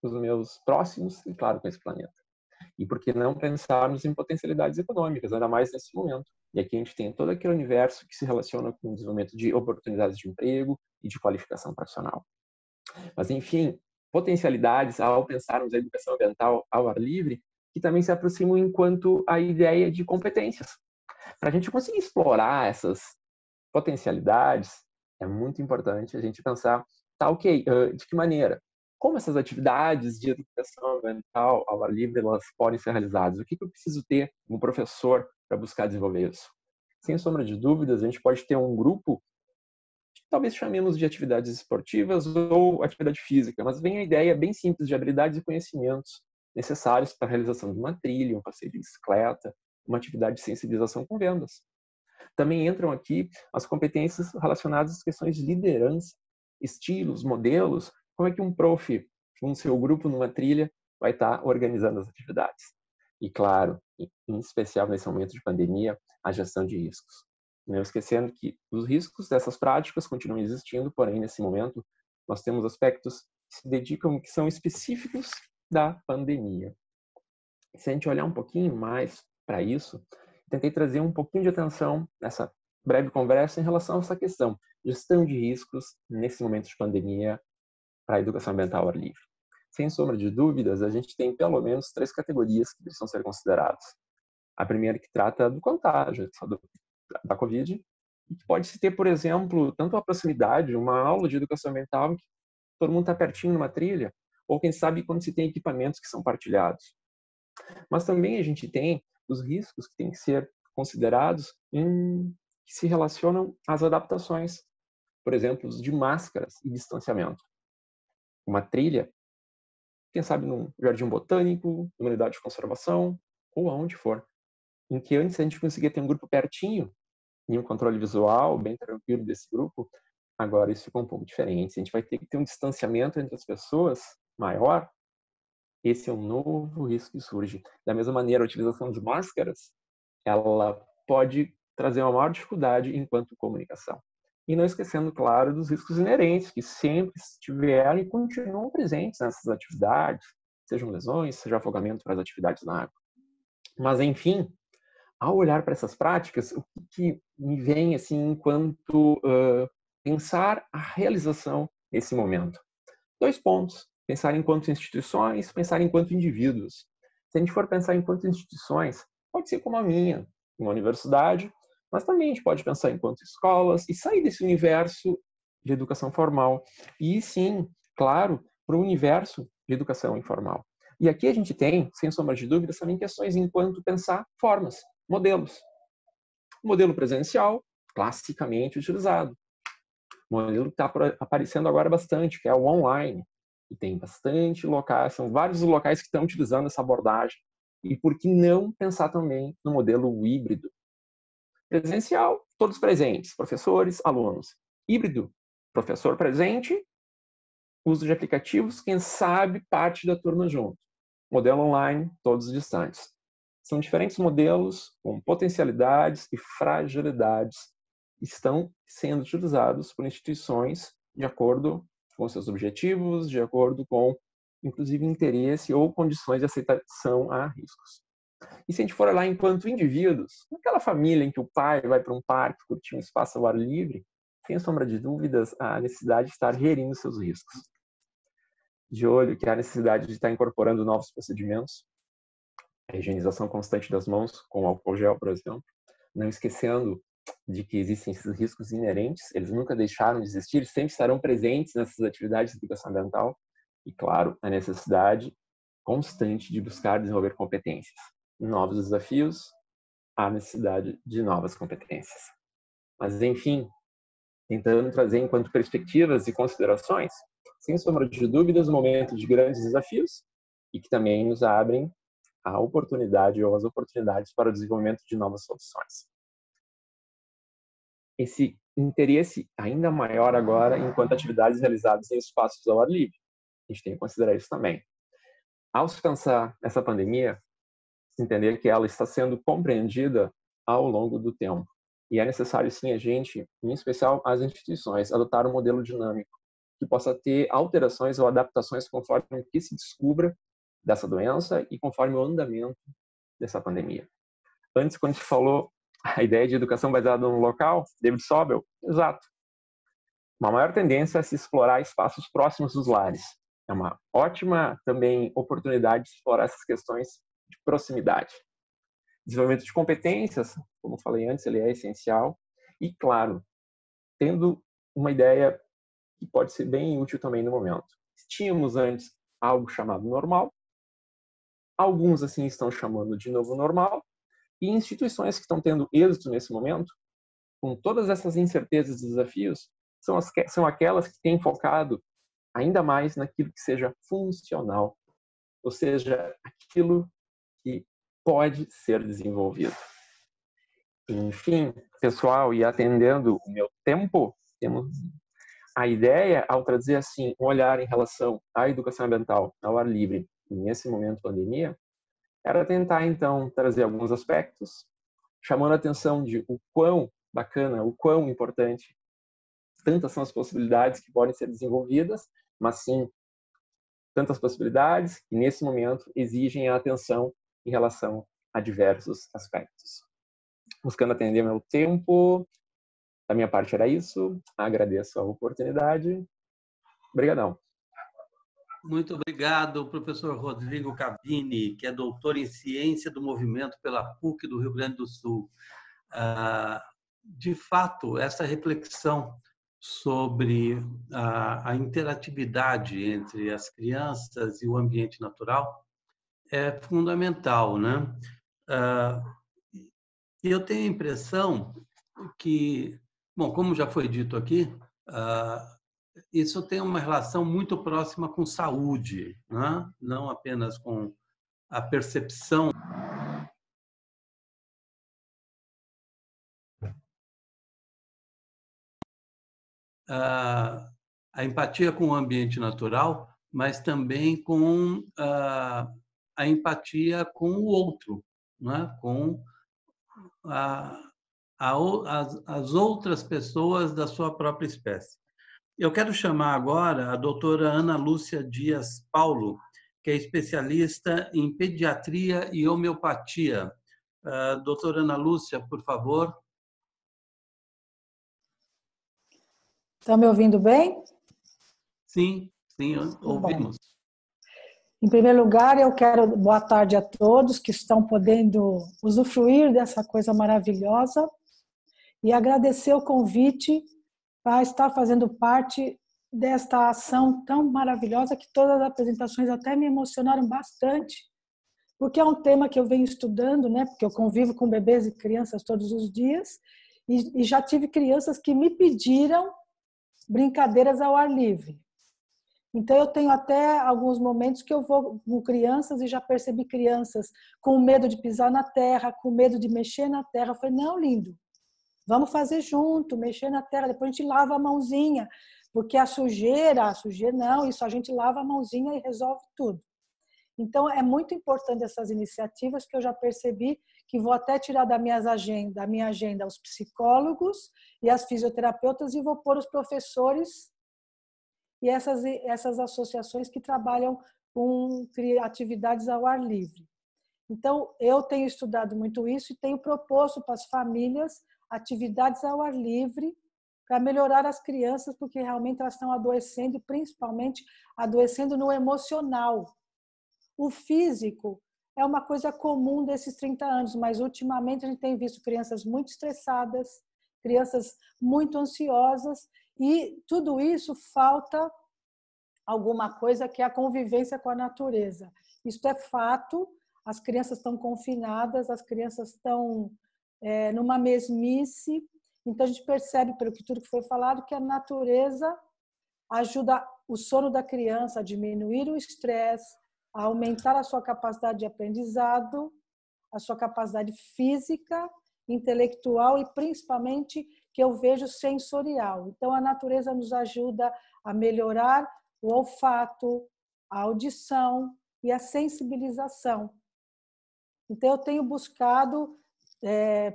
com os meus próximos e, claro, com esse planeta. E por que não pensarmos em potencialidades econômicas, ainda mais nesse momento? E aqui a gente tem todo aquele universo que se relaciona com o desenvolvimento de oportunidades de emprego e de qualificação profissional. Mas, enfim, potencialidades ao pensarmos a educação ambiental ao ar livre, que também se aproximam enquanto a ideia de competências. Para a gente conseguir explorar essas potencialidades, é muito importante a gente pensar, tá, ok, de que maneira? Como essas atividades de educação ambiental ao ar livre elas podem ser realizadas? O que eu preciso ter como professor para buscar desenvolver isso? Sem sombra de dúvidas, a gente pode ter um grupo que talvez chamemos de atividades esportivas ou atividade física, mas vem a ideia bem simples de habilidades e conhecimentos necessários para a realização de uma trilha, um passeio de bicicleta, uma atividade de sensibilização com vendas. Também entram aqui as competências relacionadas às questões de liderança, estilos, modelos. Como é que um prof, com seu grupo numa trilha, vai estar organizando as atividades? E, claro, em especial nesse momento de pandemia, a gestão de riscos. Não esquecendo que os riscos dessas práticas continuam existindo, porém, nesse momento, nós temos aspectos que se dedicam, que são específicos da pandemia. Se a gente olhar um pouquinho mais para isso, tentei trazer um pouquinho de atenção nessa breve conversa em relação a essa questão, gestão de riscos nesse momento de pandemia para a educação ambiental ao ar livre. Sem sombra de dúvidas, a gente tem pelo menos 3 categorias que precisam ser consideradas. A primeira que trata do contágio da Covid, e que pode-se ter, por exemplo, tanto a proximidade, uma aula de educação ambiental que todo mundo está pertinho numa trilha, ou quem sabe quando se tem equipamentos que são partilhados. Mas também a gente tem os riscos que têm que ser considerados que se relacionam às adaptações, por exemplo, de máscaras e distanciamento. Uma trilha, quem sabe num jardim botânico, numa unidade de conservação, ou aonde for, em que antes a gente conseguia ter um grupo pertinho e um controle visual bem tranquilo desse grupo, agora isso ficou um pouco diferente. A gente vai ter que ter um distanciamento entre as pessoas maior. Esse é um novo risco que surge. Da mesma maneira, a utilização de máscaras, ela pode trazer uma maior dificuldade enquanto comunicação. E não esquecendo, claro, dos riscos inerentes, que sempre estiveram e continuam presentes nessas atividades, sejam lesões, seja afogamento para as atividades na água. Mas, enfim, ao olhar para essas práticas, o que me vem assim enquanto pensar a realização nesse momento? 2 pontos. Pensar enquanto instituições, pensar enquanto indivíduos. Se a gente for pensar enquanto instituições, pode ser como a minha, uma universidade, mas também a gente pode pensar enquanto escolas e sair desse universo de educação formal. E sim, claro, para o universo de educação informal. E aqui a gente tem, sem sombra de dúvidas, também questões enquanto pensar formas, modelos. O modelo presencial, classicamente utilizado. O modelo que está aparecendo agora bastante, que é o online. E tem bastante locais, são vários locais que estão utilizando essa abordagem E por que não pensar também no modelo híbrido? Presencial, todos presentes, professores, alunos. Híbrido, professor presente, uso de aplicativos, quem sabe parte da turma junto. Modelo online, todos distantes. São diferentes modelos com potencialidades e fragilidades que estão sendo utilizados por instituições de acordo com seus objetivos, de acordo com, inclusive, interesse ou condições de aceitação a riscos. E se a gente for olhar enquanto indivíduos, naquela família em que o pai vai para um parque curtir um espaço ao ar livre, sem sombra de dúvidas, a necessidade de estar gerindo seus riscos. De olho que há necessidade de estar incorporando novos procedimentos, a higienização constante das mãos, com álcool gel, por exemplo, não esquecendo de que existem esses riscos inerentes, eles nunca deixaram de existir, sempre estarão presentes nessas atividades de educação ambiental, e, claro, a necessidade constante de buscar desenvolver competências. Novos desafios, há necessidade de novas competências. Mas, enfim, tentando trazer enquanto perspectivas e considerações, sem sombra de dúvidas, um momento de grandes desafios e que também nos abrem a oportunidade ou as oportunidades para o desenvolvimento de novas soluções. Esse interesse ainda maior agora enquanto atividades realizadas em espaços ao ar livre. A gente tem que considerar isso também. Ao se pensar essa pandemia, entender que ela está sendo compreendida ao longo do tempo. E é necessário, sim, a gente, em especial as instituições, adotar um modelo dinâmico que possa ter alterações ou adaptações conforme o que se descubra dessa doença e conforme o andamento dessa pandemia. Antes, quando a gente falou a ideia de educação baseada no local, David Sobel, exato. Uma maior tendência é se explorar espaços próximos dos lares. É uma ótima também oportunidade de explorar essas questões de proximidade. Desenvolvimento de competências, como falei antes, ele é essencial. E, claro, tendo uma ideia que pode ser bem útil também no momento. Tínhamos antes algo chamado normal, alguns assim estão chamando de novo normal, e instituições que estão tendo êxito nesse momento, com todas essas incertezas e desafios, são aquelas que têm focado ainda mais naquilo que seja funcional, ou seja, aquilo que pode ser desenvolvido. Enfim, pessoal, e atendendo o meu tempo, temos a ideia, ao trazer assim um olhar em relação à educação ambiental ao ar livre, nesse momento de pandemia, era tentar, então, trazer alguns aspectos, chamando a atenção de o quão bacana, o quão importante, tantas são as possibilidades que podem ser desenvolvidas, mas sim, tantas possibilidades que, nesse momento, exigem a atenção em relação a diversos aspectos. Buscando atender meu tempo, da minha parte era isso, agradeço a oportunidade. Obrigadão. Muito obrigado, professor Rodrigo Cavini, que é doutor em Ciência do Movimento pela PUC do Rio Grande do Sul. De fato, essa reflexão sobre a interatividade entre as crianças e o ambiente natural é fundamental, né? E eu tenho a impressão que, bom, como já foi dito aqui, isso tem uma relação muito próxima com saúde, né? Não apenas com a percepção a empatia com o ambiente natural, mas também com a empatia com o outro, né? Com as outras pessoas da sua própria espécie. Eu quero chamar agora a doutora Ana Lúcia Dias Paulo, que é especialista em pediatria e homeopatia. Doutora Ana Lúcia, por favor. Estão me ouvindo bem? Sim, ouvimos. Em primeiro lugar, eu quero boa tarde a todos que estão podendo usufruir dessa coisa maravilhosa e agradecer o convite para estar fazendo parte desta ação tão maravilhosa que todas as apresentações até me emocionaram bastante, porque é um tema que eu venho estudando, né? Porque eu convivo com bebês e crianças todos os dias e já tive crianças que me pediram brincadeiras ao ar livre. Então, eu tenho até alguns momentos que eu vou com crianças e já percebi crianças com medo de pisar na terra, com medo de mexer na terra. Eu falei, não, lindo, vamos fazer junto, mexer na terra, depois a gente lava a mãozinha, porque a sujeira não, isso a gente lava a mãozinha e resolve tudo. Então, é muito importante essas iniciativas que eu já percebi que vou até tirar da minha agenda os psicólogos e as fisioterapeutas e vou pôr os professores e essas associações que trabalham com atividades ao ar livre. Então, eu tenho estudado muito isso e tenho proposto para as famílias atividades ao ar livre para melhorar as crianças, porque realmente elas estão adoecendo, e principalmente adoecendo no emocional. O físico é uma coisa comum desses 30 anos, mas ultimamente a gente tem visto crianças muito estressadas, crianças muito ansiosas, e tudo isso falta alguma coisa que é a convivência com a natureza. Isso é fato, as crianças estão confinadas, as crianças estão numa mesmice, então a gente percebe, pelo que tudo que foi falado, que a natureza ajuda o sono da criança a diminuir o estresse, a aumentar a sua capacidade de aprendizado, a sua capacidade física, intelectual e principalmente que eu vejo sensorial. Então a natureza nos ajuda a melhorar o olfato, a audição e a sensibilização. Então eu tenho buscado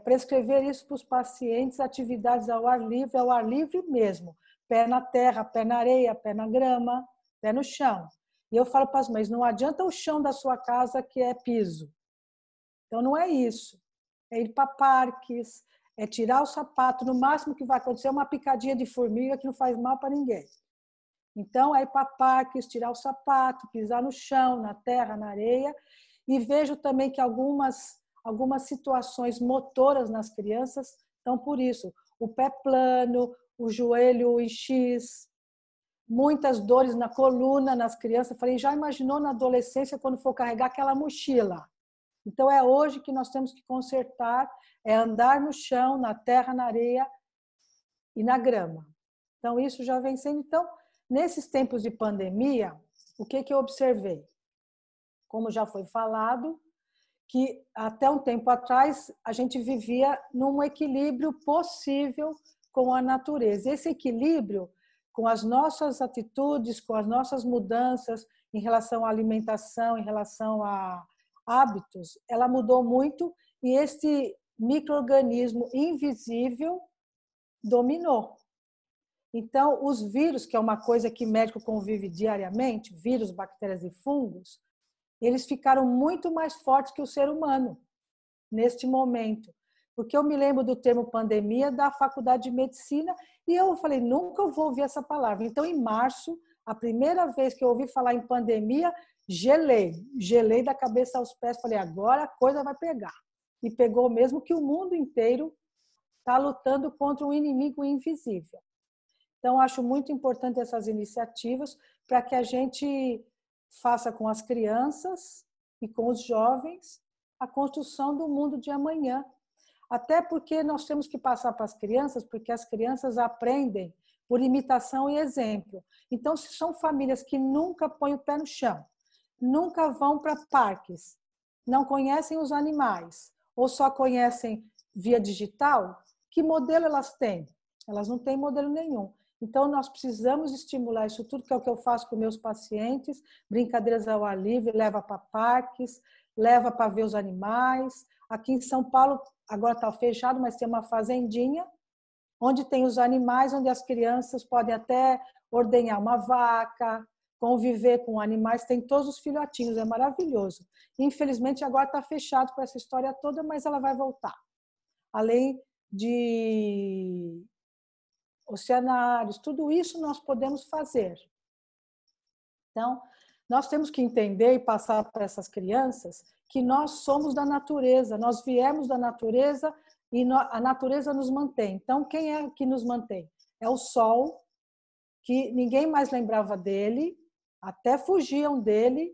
prescrever isso para os pacientes, atividades ao ar livre mesmo, pé na terra, pé na areia, pé na grama, pé no chão. E eu falo para as mães, não adianta o chão da sua casa que é piso. Então não é isso. É ir para parques, é tirar o sapato, no máximo que vai acontecer é uma picadinha de formiga que não faz mal para ninguém. Então é ir para parques, tirar o sapato, pisar no chão, na terra, na areia. E vejo também que algumas situações motoras nas crianças estão por isso. O pé plano, o joelho em X, muitas dores na coluna nas crianças. Eu falei, já imaginou na adolescência quando for carregar aquela mochila? Então é hoje que nós temos que consertar, é andar no chão, na terra, na areia e na grama. Então isso já vem sendo. Então, nesses tempos de pandemia, o que eu observei? Como já foi falado, que até um tempo atrás a gente vivia num equilíbrio possível com a natureza. Esse equilíbrio, com as nossas atitudes, com as nossas mudanças em relação à alimentação, em relação a hábitos, ela mudou muito e este micro-organismo invisível dominou. Então, os vírus, que é uma coisa que o médico convive diariamente, vírus, bactérias e fungos, eles ficaram muito mais fortes que o ser humano neste momento. Porque eu me lembro do termo pandemia da faculdade de medicina e eu falei, nunca vou ouvir essa palavra. Então, em março, a primeira vez que eu ouvi falar em pandemia, gelei da cabeça aos pés, falei, agora a coisa vai pegar. E pegou mesmo que o mundo inteiro está lutando contra um inimigo invisível. Então, acho muito importante essas iniciativas para que a gente faça com as crianças e com os jovens a construção do mundo de amanhã. Até porque nós temos que passar para as crianças, porque as crianças aprendem por imitação e exemplo. Então, se são famílias que nunca põem o pé no chão, nunca vão para parques, não conhecem os animais, ou só conhecem via digital, que modelo elas têm? Elas não têm modelo nenhum. Então, nós precisamos estimular isso tudo, que é o que eu faço com meus pacientes, brincadeiras ao ar livre, leva para parques, leva para ver os animais. Aqui em São Paulo, agora está fechado, mas tem uma fazendinha, onde tem os animais, onde as crianças podem até ordenhar uma vaca, conviver com animais, tem todos os filhotinhos, é maravilhoso. Infelizmente, agora está fechado com essa história toda, mas ela vai voltar. Além de oceanários, tudo isso nós podemos fazer. Então, nós temos que entender e passar para essas crianças que nós somos da natureza, nós viemos da natureza e a natureza nos mantém. Então, quem é que nos mantém? É o sol, que ninguém mais lembrava dele, até fugiam dele,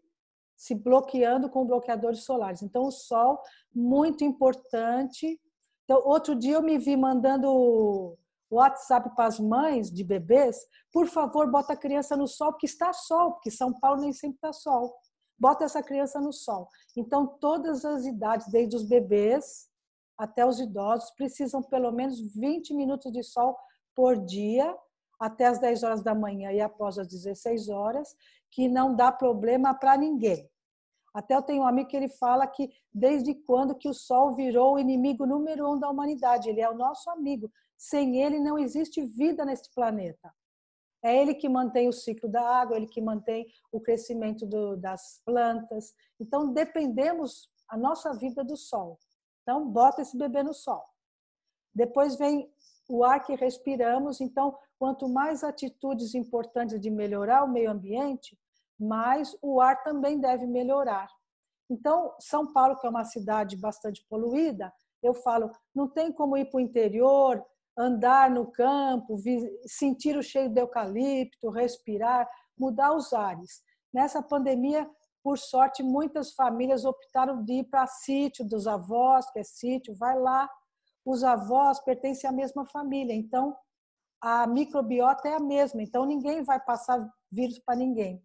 se bloqueando com bloqueadores solares. Então, o sol, muito importante. Então, outro dia eu me vi mandando WhatsApp para as mães de bebês, por favor, bota a criança no sol, porque está sol, porque São Paulo nem sempre está sol. Bota essa criança no sol. Então, todas as idades, desde os bebês até os idosos, precisam pelo menos 20 minutos de sol por dia, até as 10 horas da manhã e após as 16 horas, que não dá problema para ninguém. Até eu tenho um amigo que ele fala que desde quando que o sol virou o inimigo número 1 da humanidade, ele é o nosso amigo. Sem ele não existe vida neste planeta. É ele que mantém o ciclo da água, ele que mantém o crescimento das plantas. Então, dependemos a nossa vida do sol. Então, bota esse bebê no sol. Depois vem o ar que respiramos. Então, quanto mais atitudes importantes de melhorar o meio ambiente, mais o ar também deve melhorar. Então, São Paulo, que é uma cidade bastante poluída, eu falo, não tem como ir para o interior, andar no campo, sentir o cheiro de eucalipto, respirar, mudar os ares. Nessa pandemia, por sorte, muitas famílias optaram de ir para sítio dos avós, que é sítio, vai lá. Os avós pertencem à mesma família, então a microbiota é a mesma, então ninguém vai passar vírus para ninguém.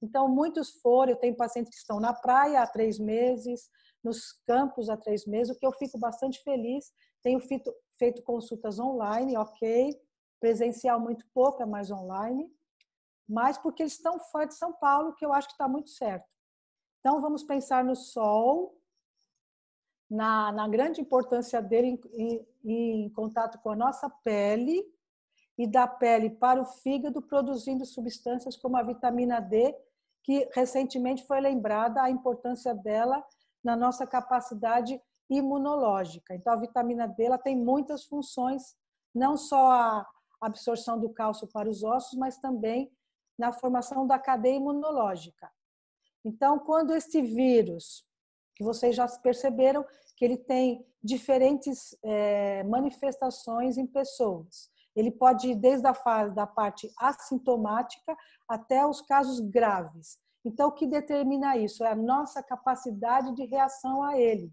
Então, muitos foram, eu tenho pacientes que estão na praia há 3 meses, nos campos há 3 meses, o que eu fico bastante feliz. Tenho feito consultas online, ok, presencial muito pouco, é mais online, mas porque eles estão fora de São Paulo, que eu acho que está muito certo. Então, vamos pensar no sol, na grande importância dele em contato com a nossa pele, e da pele para o fígado, produzindo substâncias como a vitamina D, que recentemente foi lembrada a importância dela na nossa capacidade imunológica. Então, a vitamina D ela tem muitas funções, não só a absorção do cálcio para os ossos, mas também na formação da cadeia imunológica. Então, quando este vírus, que vocês já perceberam que ele tem diferentes manifestações em pessoas, ele pode ir desde a fase da parte assintomática até os casos graves. Então, o que determina isso? É a nossa capacidade de reação a ele.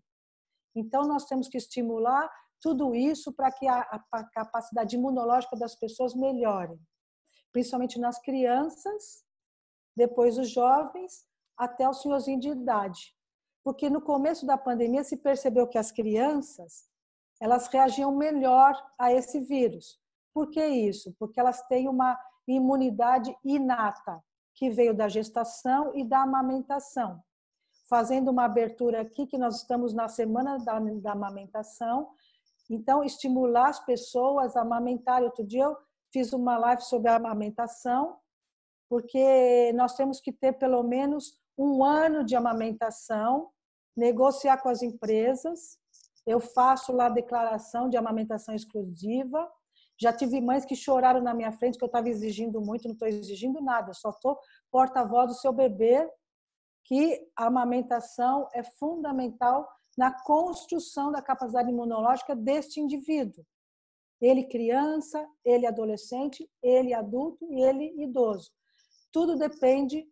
Então, nós temos que estimular tudo isso para que a capacidade imunológica das pessoas melhore. Principalmente nas crianças, depois os jovens, até o senhorzinho de idade. Porque no começo da pandemia se percebeu que as crianças, elas reagiam melhor a esse vírus. Por que isso? Porque elas têm uma imunidade inata, que veio da gestação e da amamentação. Fazendo uma abertura aqui, que nós estamos na semana da amamentação, então estimular as pessoas a amamentarem. Outro dia eu fiz uma live sobre a amamentação, porque nós temos que ter pelo menos 1 ano de amamentação, negociar com as empresas. Eu faço lá a declaração de amamentação exclusiva. Já tive mães que choraram na minha frente que eu estava exigindo muito, não estou exigindo nada, só estou porta-voz do seu bebê, que a amamentação é fundamental na construção da capacidade imunológica deste indivíduo. Ele criança, ele adolescente, ele adulto e ele idoso. Tudo depende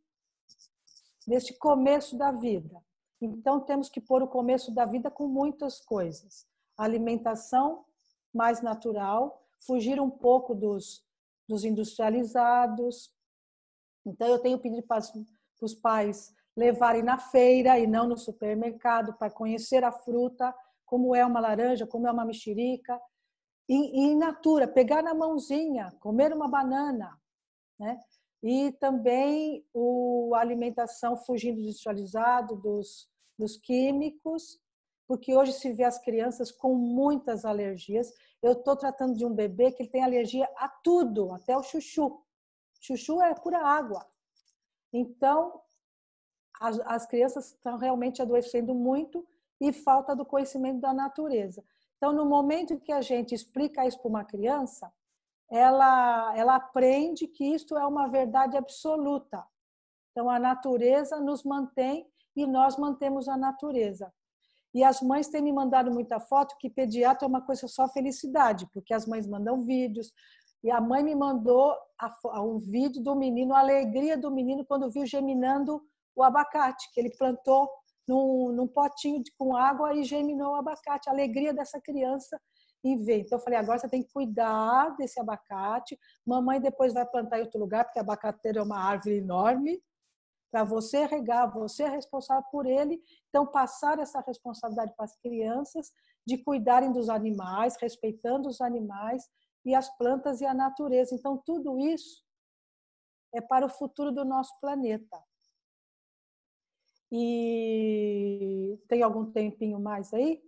deste começo da vida. Então, temos que pôr o começo da vida com muitas coisas. Alimentação mais natural, fugir um pouco dos industrializados. Então, eu tenho pedido para os pais levarem na feira e não no supermercado, para conhecer a fruta, como é uma laranja, como é uma mexerica. E in natura, pegar na mãozinha, comer uma banana, né? E também a alimentação fugindo do industrializado, dos químicos, porque hoje se vê as crianças com muitas alergias. Eu estou tratando de um bebê que ele tem alergia a tudo, até o chuchu. Chuchu é pura água. Então, as crianças estão realmente adoecendo muito e falta do conhecimento da natureza. Então, no momento que a gente explica isso para uma criança, ela aprende que isto é uma verdade absoluta. Então, a natureza nos mantém e nós mantemos a natureza. E as mães têm me mandado muita foto, que pediatra é uma coisa só felicidade, porque as mães mandam vídeos. E a mãe me mandou um vídeo do menino, a alegria do menino quando viu geminando o abacate, que ele plantou num potinho com água e geminou o abacate. A alegria dessa criança e ver. Então, eu falei, agora você tem que cuidar desse abacate. Mamãe depois vai plantar em outro lugar, porque abacateiro é uma árvore enorme, para você regar, você é responsável por ele. Então, passar essa responsabilidade para as crianças de cuidarem dos animais, respeitando os animais e as plantas e a natureza. Então, tudo isso é para o futuro do nosso planeta. E tem algum tempinho mais aí?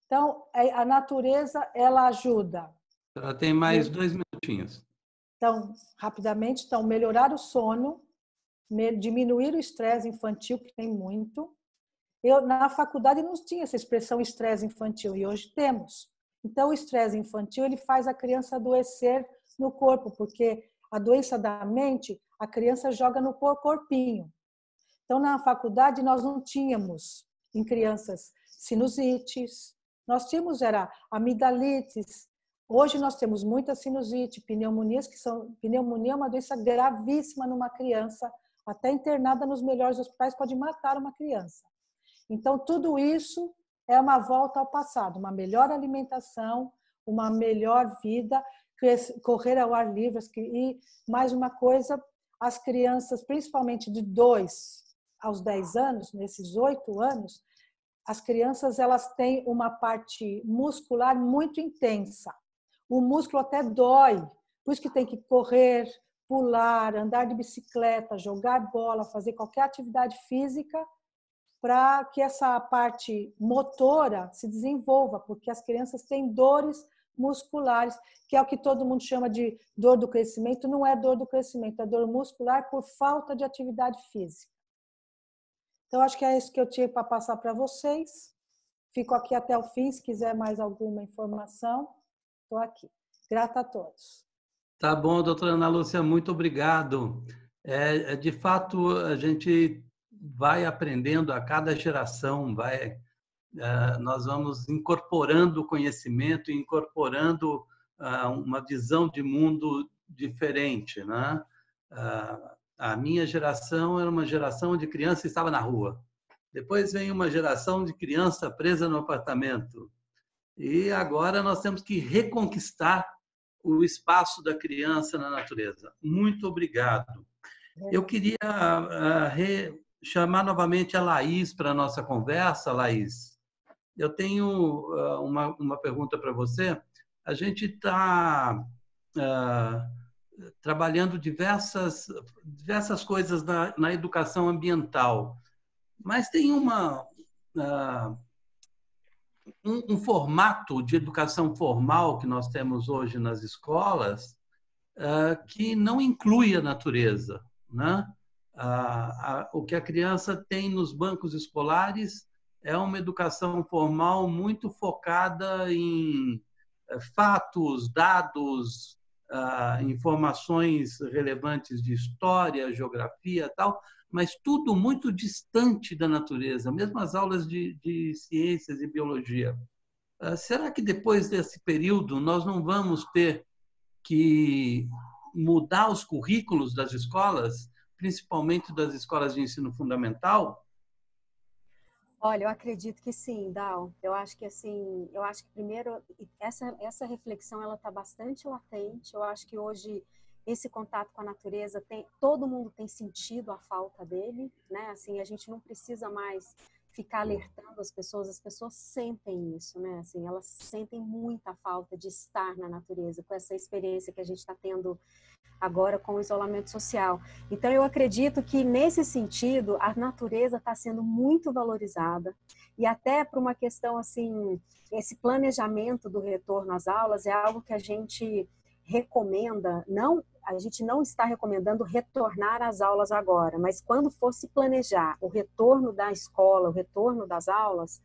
Então, a natureza, ela ajuda. Ela tem mais 2 minutinhos. Então, rapidamente, então, melhorar o sono, diminuir o estresse infantil, que tem muito. Eu, na faculdade, não tinha essa expressão estresse infantil, e hoje temos. Então, o estresse infantil, ele faz a criança adoecer no corpo, porque a doença da mente, a criança joga no corpinho. Então, na faculdade, nós não tínhamos, em crianças, sinusites, nós tínhamos, era amigdalites. Hoje nós temos muita sinusite, pneumonias, pneumonia é uma doença gravíssima numa criança, até internada nos melhores hospitais, pode matar uma criança. Então, tudo isso é uma volta ao passado, uma melhor alimentação, uma melhor vida, correr ao ar livre. E mais uma coisa, as crianças, principalmente de 2 aos 10 anos, nesses 8 anos, as crianças elas têm uma parte muscular muito intensa. O músculo até dói, por isso que tem que correr, pular, andar de bicicleta, jogar bola, fazer qualquer atividade física para que essa parte motora se desenvolva, porque as crianças têm dores musculares, que é o que todo mundo chama de dor do crescimento. Não é dor do crescimento, é dor muscular por falta de atividade física. Então, acho que é isso que eu tinha para passar para vocês. Fico aqui até o fim, se quiser mais alguma informação, estou aqui. Grata a todos. Tá bom, doutora Ana Lúcia, muito obrigado. De fato, a gente vai aprendendo a cada geração, nós vamos incorporando conhecimento, incorporando uma visão de mundo diferente, né? A minha geração era uma geração onde criança estava na rua. Depois vem uma geração de criança presa no apartamento. E agora nós temos que reconquistar o espaço da criança na natureza. Muito obrigado. Eu queria chamar novamente a Laís para a nossa conversa. Laís, eu tenho uma pergunta para você. A gente está trabalhando diversas coisas na educação ambiental, mas tem um formato de educação formal que nós temos hoje nas escolas que não inclui a natureza, né? O que a criança tem nos bancos escolares é uma educação formal muito focada em fatos, dados, informações relevantes de história, geografia, tal, mas tudo muito distante da natureza, mesmo as aulas de ciências e biologia. Será que depois desse período nós não vamos ter que mudar os currículos das escolas, principalmente das escolas de ensino fundamental? Olha, eu acredito que sim, Dal. Eu acho que primeiro essa reflexão ela está bastante latente. Eu acho que hoje esse contato com a natureza todo mundo tem sentido a falta dele, né? Assim, a gente não precisa mais ficar alertando as pessoas sentem isso, né? Assim, elas sentem muita falta de estar na natureza, com essa experiência que a gente está tendo agora com o isolamento social. Então, eu acredito que, nesse sentido, a natureza está sendo muito valorizada e até por uma questão, assim, esse planejamento do retorno às aulas é algo que a gente recomenda, a gente não está recomendando retornar às aulas agora, mas quando for se planejar o retorno da escola, o retorno das aulas,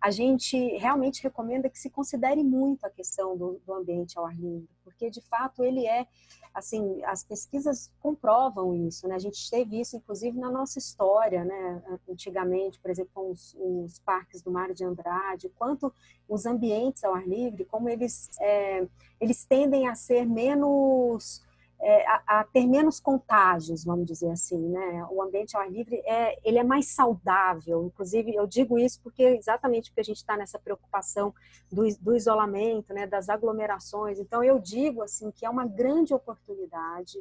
a gente realmente recomenda que se considere muito a questão do ambiente ao ar livre, porque de fato ele assim, as pesquisas comprovam isso, né? A gente teve isso inclusive na nossa história, né? Antigamente, por exemplo, com os parques do Mário de Andrade, quanto os ambientes ao ar livre, como eles tendem a ser menos a ter menos contágios, vamos dizer assim, né? O ambiente ao ar livre ele é mais saudável. Inclusive, eu digo isso exatamente porque a gente está nessa preocupação do isolamento, né? Das aglomerações. Então, eu digo assim que é uma grande oportunidade,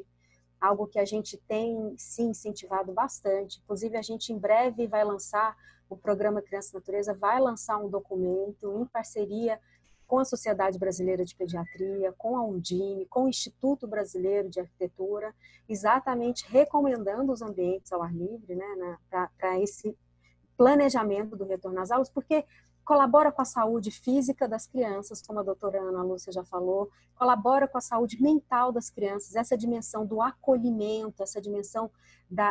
algo que a gente tem sim incentivado bastante. Inclusive, a gente em breve vai lançar o programa Criança e Natureza, vai lançar um documento em parceria com a Sociedade Brasileira de Pediatria, com a Undime, com o Instituto Brasileiro de Arquitetura, exatamente recomendando os ambientes ao ar livre, né, para esse planejamento do retorno às aulas, porque colabora com a saúde física das crianças, como a doutora Ana Lúcia já falou, colabora com a saúde mental das crianças, essa dimensão do acolhimento, essa dimensão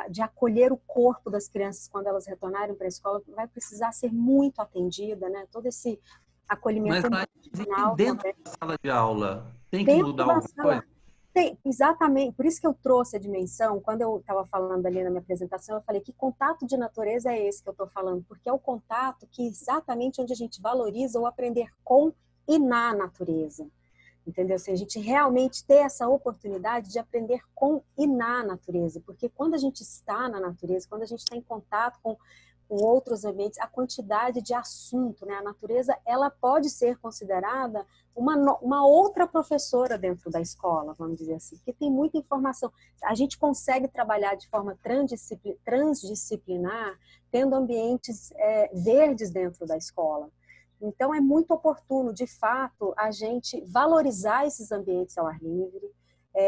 de acolher o corpo das crianças quando elas retornarem para a escola, vai precisar ser muito atendida, né? Todo esse acolhimento emocional dentro da sala de aula tem que mudar alguma coisa? Tem, exatamente, por isso que eu trouxe a dimensão, quando eu estava falando ali na minha apresentação, eu falei que contato de natureza é esse que eu estou falando, porque é o contato que exatamente onde a gente valoriza o aprender com e na natureza, entendeu? Se a gente realmente ter essa oportunidade de aprender com e na natureza, porque quando a gente está na natureza, quando a gente está em contato com outros ambientes, a quantidade de assunto, né? A natureza, ela pode ser considerada uma outra professora dentro da escola, vamos dizer assim, porque tem muita informação. A gente consegue trabalhar de forma transdisciplinar, tendo ambientes verdes dentro da escola. Então, é muito oportuno, de fato, a gente valorizar esses ambientes ao ar livre,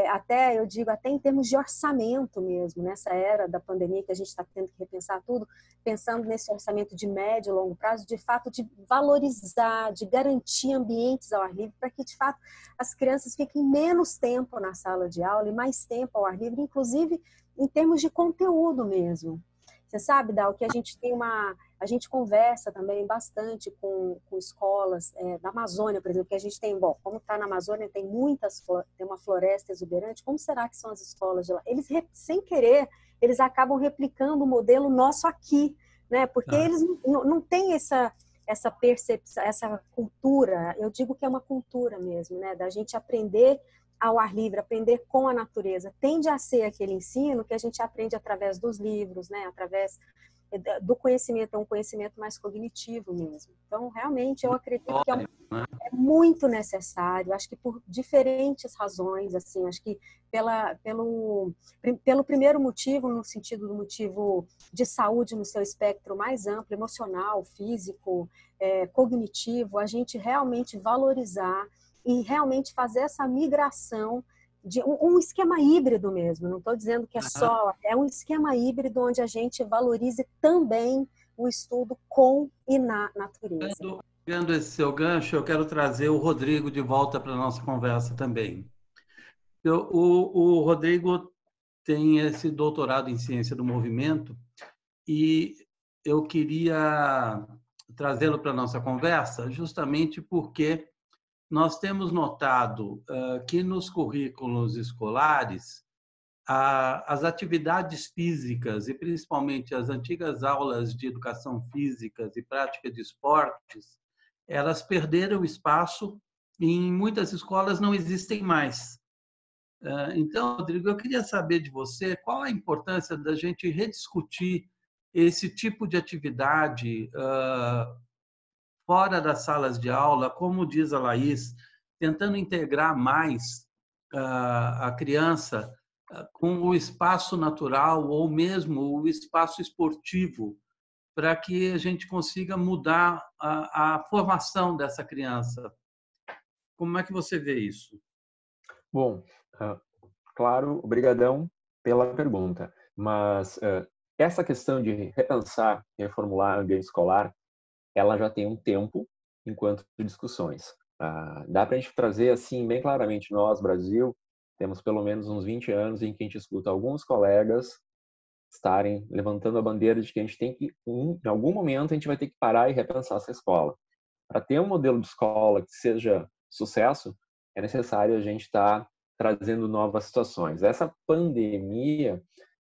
até, eu digo, até em termos de orçamento mesmo, nessa era da pandemia que a gente está tendo que repensar tudo, pensando nesse orçamento de médio e longo prazo, de fato, de valorizar, de garantir ambientes ao ar livre, para que, de fato, as crianças fiquem menos tempo na sala de aula e mais tempo ao ar livre, inclusive em termos de conteúdo mesmo. Você sabe, Dal, que a gente conversa também bastante com escolas da Amazônia, por exemplo, que a gente tem, bom, como está na Amazônia, tem uma floresta exuberante, como será que são as escolas de lá? Eles, sem querer, eles acabam replicando o modelo nosso aqui, né? Porque eles não têm essa percepção, essa cultura, eu digo que é uma cultura mesmo, né? Da gente aprender ao ar livre, aprender com a natureza. Tende a ser aquele ensino que a gente aprende através dos livros, né? Através do conhecimento, é um conhecimento mais cognitivo mesmo. Então, realmente, eu acredito que é muito necessário, acho que por diferentes razões, assim, acho que pelo primeiro motivo, no sentido do motivo de saúde no seu espectro mais amplo, emocional, físico, cognitivo, a gente realmente valorizar e realmente fazer essa migração de um esquema híbrido mesmo, não estou dizendo que é um esquema híbrido onde a gente valorize também o estudo com e na natureza. Pegando esse seu gancho, eu quero trazer o Rodrigo de volta para a nossa conversa também. O Rodrigo tem esse doutorado em ciência do movimento e eu queria trazê-lo para a nossa conversa justamente porque nós temos notado que nos currículos escolares as atividades físicas e principalmente as antigas aulas de educação física e prática de esportes, elas perderam espaço e em muitas escolas não existem mais. Então, Rodrigo, eu queria saber de você qual a importância da gente rediscutir esse tipo de atividade fora das salas de aula, como diz a Laís, tentando integrar mais a criança com o espaço natural ou mesmo o espaço esportivo, para que a gente consiga mudar a formação dessa criança. Como é que você vê isso? Bom, claro, obrigadão pela pergunta, mas essa questão de repensar, reformular o ambiente escolar, ela já tem um tempo enquanto discussões. Dá para a gente trazer assim bem claramente, nós, Brasil, temos pelo menos uns 20 anos em que a gente escuta alguns colegas estarem levantando a bandeira de que a gente tem que, em algum momento, a gente vai ter que parar e repensar essa escola. Para ter um modelo de escola que seja sucesso, é necessário a gente estar trazendo novas situações. Essa pandemia,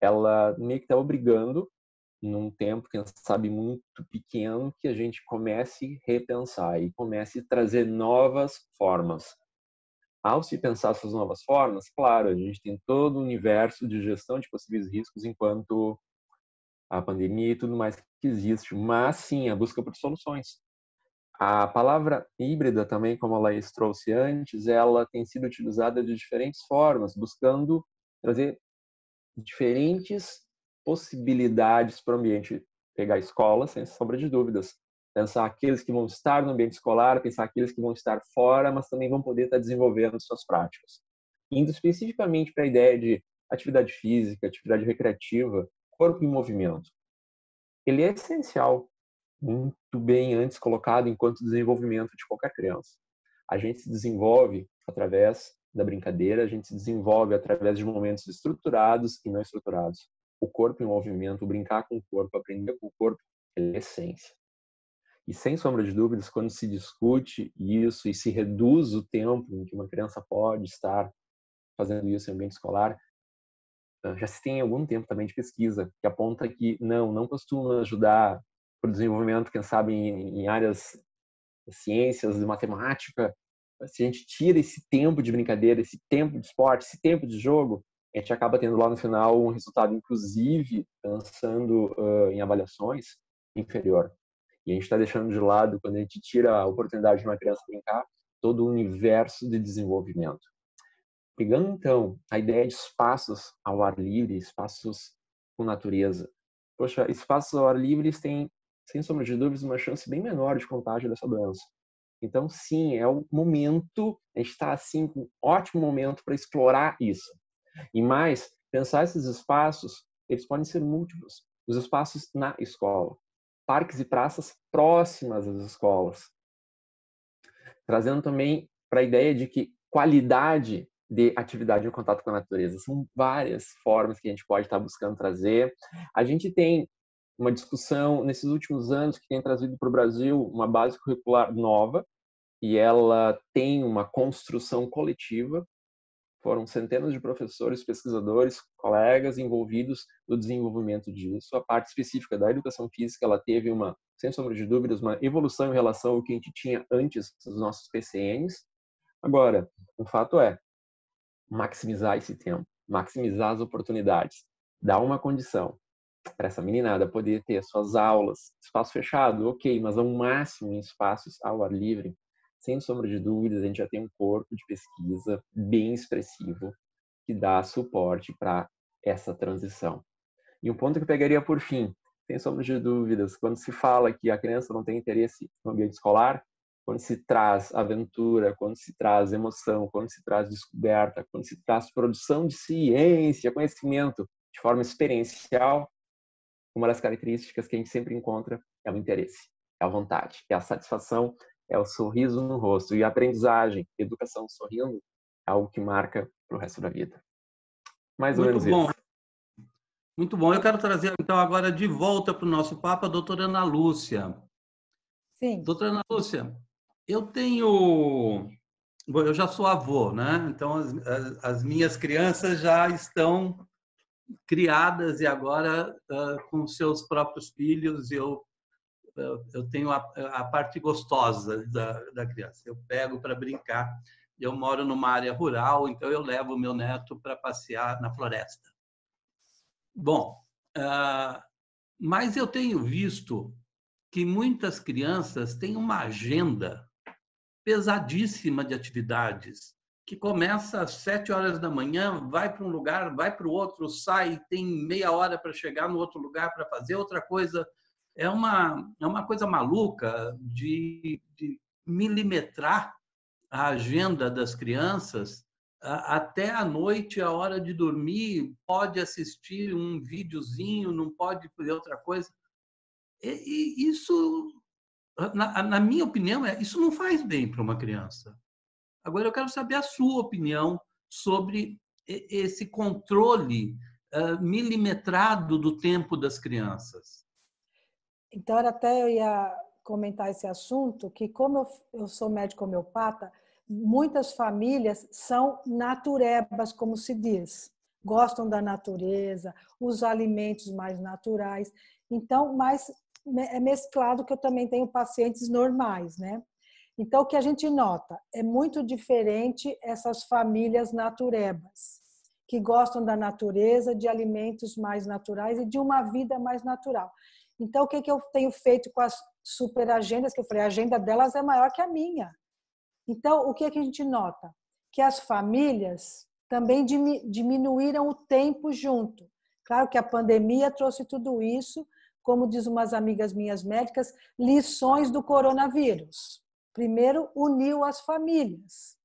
ela meio que está obrigando, num tempo, quem sabe, muito pequeno, que a gente comece a repensar e comece a trazer novas formas. Ao se pensar essas novas formas, claro, a gente tem todo o universo de gestão de possíveis riscos enquanto a pandemia e tudo mais que existe, mas sim, a busca por soluções. A palavra híbrida também, como a Laís trouxe antes, ela tem sido utilizada de diferentes formas, buscando trazer diferentes possibilidades para o ambiente. Pegar a escola, sem sombra de dúvidas. Pensar aqueles que vão estar no ambiente escolar, pensar aqueles que vão estar fora, mas também vão poder estar desenvolvendo suas práticas. Indo especificamente para a ideia de atividade física, atividade recreativa, corpo em movimento. Ele é essencial, muito bem antes colocado enquanto desenvolvimento de qualquer criança. A gente se desenvolve através da brincadeira, a gente se desenvolve através de momentos estruturados e não estruturados. O corpo em movimento, brincar com o corpo, aprender com o corpo, é a essência. E sem sombra de dúvidas, quando se discute isso e se reduz o tempo em que uma criança pode estar fazendo isso em ambiente escolar, já se tem algum tempo também de pesquisa que aponta que não costuma ajudar para o desenvolvimento, quem sabe, em áreas de ciências, de matemática. Se a gente tira esse tempo de brincadeira, esse tempo de esporte, esse tempo de jogo, a gente acaba tendo lá no final um resultado, inclusive, pensando em avaliações, inferior. E a gente está deixando de lado, quando a gente tira a oportunidade de uma criança brincar, todo o universo de desenvolvimento. Pegando, então, a ideia de espaços ao ar livre, espaços com natureza. Poxa, espaços ao ar livre têm, sem sombra de dúvidas, uma chance bem menor de contágio dessa doença. Então, sim, é o momento, a gente está, assim, com um ótimo momento para explorar isso. E mais, pensar esses espaços, eles podem ser múltiplos. Os espaços na escola, parques e praças próximas às escolas. Trazendo também para a ideia de que qualidade de atividade em contato com a natureza. São várias formas que a gente pode estar buscando trazer. A gente tem uma discussão nesses últimos anos que tem trazido para o Brasil uma base curricular nova, e ela tem uma construção coletiva. Foram centenas de professores, pesquisadores, colegas envolvidos no desenvolvimento disso. A parte específica da educação física, ela teve uma, sem sombra de dúvidas, uma evolução em relação ao que a gente tinha antes dos nossos PCNs. Agora, o fato é maximizar esse tempo, maximizar as oportunidades, dar uma condição para essa meninada poder ter suas aulas, espaço fechado, ok, mas ao máximo em espaços ao ar livre. Sem sombra de dúvidas, a gente já tem um corpo de pesquisa bem expressivo que dá suporte para essa transição. E um ponto que eu pegaria por fim, sem sombra de dúvidas, quando se fala que a criança não tem interesse no ambiente escolar, quando se traz aventura, quando se traz emoção, quando se traz descoberta, quando se traz produção de ciência, conhecimento de forma experiencial, uma das características que a gente sempre encontra é o interesse, é a vontade, é a satisfação, é o sorriso no rosto. E a aprendizagem, educação sorrindo, é algo que marca para o resto da vida. Mais ou menos isso. Muito bom. Eu quero trazer, então, agora de volta para o nosso papo a doutora Ana Lúcia. Sim. Doutora Ana Lúcia, eu já sou avô, né? Então, as minhas crianças já estão criadas e agora, com seus próprios filhos, eu tenho a parte gostosa da criança. Eu pego para brincar. Eu moro numa área rural, então eu levo o meu neto para passear na floresta. Bom, mas eu tenho visto que muitas crianças têm uma agenda pesadíssima de atividades, que começa às 7 horas da manhã, vai para um lugar, vai para o outro, sai, tem meia hora para chegar no outro lugar para fazer outra coisa. É uma coisa maluca de milimetrar a agenda das crianças. Até à noite, a hora de dormir, pode assistir um videozinho, não pode fazer outra coisa. E isso, na minha opinião, isso não faz bem para uma criança. Agora, eu quero saber a sua opinião sobre esse controle milimetrado do tempo das crianças. Então, até eu ia comentar esse assunto, que como eu sou médico homeopata, muitas famílias são naturebas, como se diz. Gostam da natureza, os alimentos mais naturais. Então, mas é mesclado que eu também tenho pacientes normais, né? Então, o que a gente nota é muito diferente essas famílias naturebas, que gostam da natureza, de alimentos mais naturais e de uma vida mais natural. Então, o que eu tenho feito com as super agendas, que eu falei, a agenda delas é maior que a minha. Então, o que a gente nota? Que as famílias também diminuíram o tempo junto. Claro que a pandemia trouxe tudo isso, como diz umas amigas minhas médicas, lições do coronavírus. Primeiro, uniu as famílias,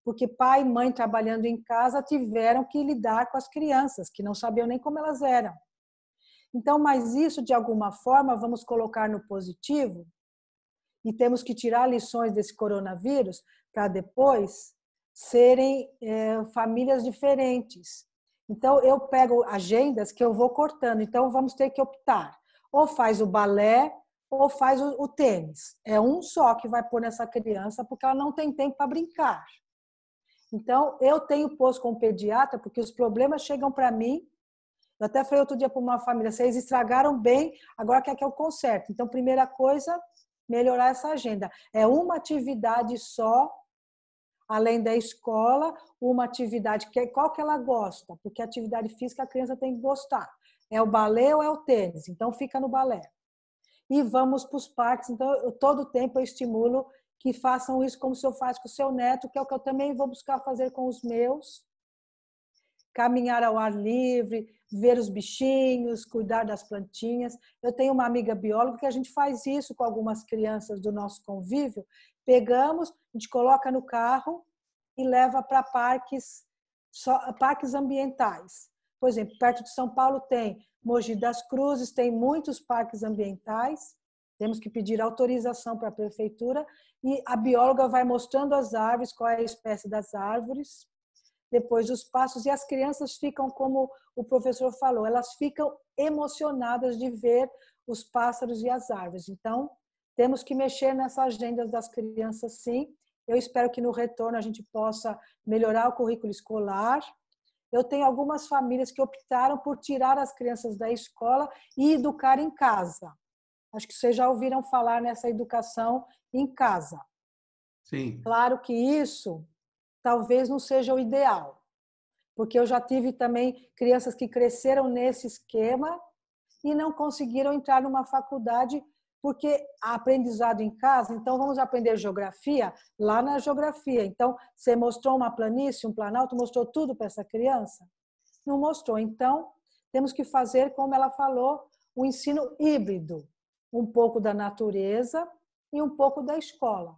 porque pai e mãe trabalhando em casa tiveram que lidar com as crianças, que não sabiam nem como elas eram. Então, mas isso, de alguma forma, vamos colocar no positivo e temos que tirar lições desse coronavírus para depois serem famílias diferentes. Então, eu pego agendas que eu vou cortando. Então, vamos ter que optar. Ou faz o balé, ou faz o tênis. É um só que vai pôr nessa criança, porque ela não tem tempo para brincar. Então, eu tenho posto com o pediatra, porque os problemas chegam para mim. Eu até falei outro dia para uma família, vocês estragaram bem, agora quer que eu conserte. Então, primeira coisa, melhorar essa agenda. É uma atividade só, além da escola, uma atividade, qual que ela gosta? Porque a atividade física a criança tem que gostar. É o balé ou é o tênis? Então, fica no balé. E vamos para os parques. Então, todo tempo eu estimulo que façam isso como o senhor faz com o seu neto, que é o que eu também vou buscar fazer com os meus. Caminhar ao ar livre, ver os bichinhos, cuidar das plantinhas. Eu tenho uma amiga bióloga que a gente faz isso com algumas crianças do nosso convívio. Pegamos, a gente coloca no carro e leva para parques ambientais. Por exemplo, perto de São Paulo tem Mogi das Cruzes, tem muitos parques ambientais. Temos que pedir autorização para a prefeitura e a bióloga vai mostrando as árvores, qual é a espécie das árvores, depois os passos, e as crianças ficam, como o professor falou, elas ficam emocionadas de ver os pássaros e as árvores. Então, temos que mexer nessas agendas das crianças, sim. Eu espero que no retorno a gente possa melhorar o currículo escolar. Eu tenho algumas famílias que optaram por tirar as crianças da escola e educar em casa. Acho que vocês já ouviram falar nessa educação em casa. Sim. Claro que isso talvez não seja o ideal, porque eu já tive também crianças que cresceram nesse esquema e não conseguiram entrar numa faculdade, porque aprendizado em casa, então vamos aprender geografia lá na geografia. Então, você mostrou uma planície, um planalto, mostrou tudo para essa criança? Não mostrou. Então, temos que fazer, como ela falou, um ensino híbrido, um pouco da natureza e um pouco da escola.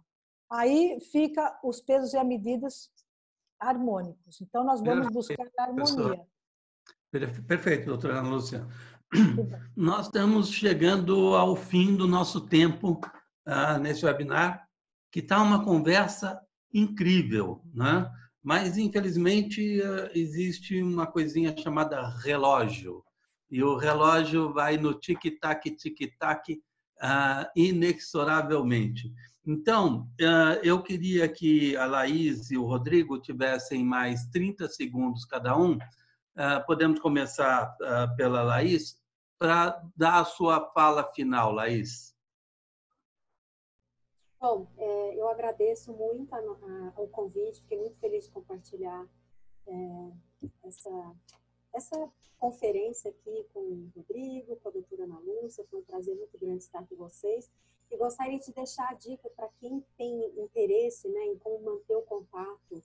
Aí fica os pesos e as medidas harmônicos. Então, nós vamos buscar a harmonia. Perfeito, doutora Ana Lúcia. Nós estamos chegando ao fim do nosso tempo nesse webinar, que está uma conversa incrível, né? Mas, infelizmente, existe uma coisinha chamada relógio. E o relógio vai no tic-tac, tic-tac, inexoravelmente. Então, eu queria que a Laís e o Rodrigo tivessem mais 30 segundos cada um. Podemos começar pela Laís, para dar a sua fala final, Laís. Bom, eu agradeço muito o convite, fiquei muito feliz de compartilhar essa conferência aqui com o Rodrigo, com a doutora Ana Lúcia. Foi um prazer muito grande estar com vocês. E gostaria de deixar a dica para quem tem interesse, né, em como manter o contato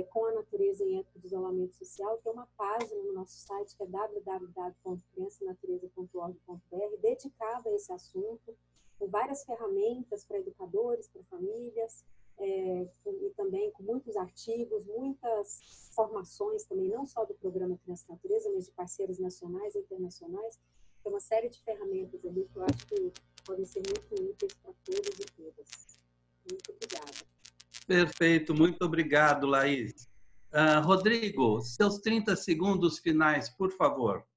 com a natureza em época de isolamento social. Tem uma página no nosso site que é www.criançanatureza.org.br dedicada a esse assunto, com várias ferramentas para educadores, para famílias, e também com muitos artigos, muitas formações também, não só do programa Criança Natureza, mas de parceiros nacionais e internacionais. Tem uma série de ferramentas ali que eu acho que podem ser muito úteis para todos e todas. Muito obrigada. Perfeito, muito obrigado, Laís. Rodrigo, seus 30 segundos finais, por favor.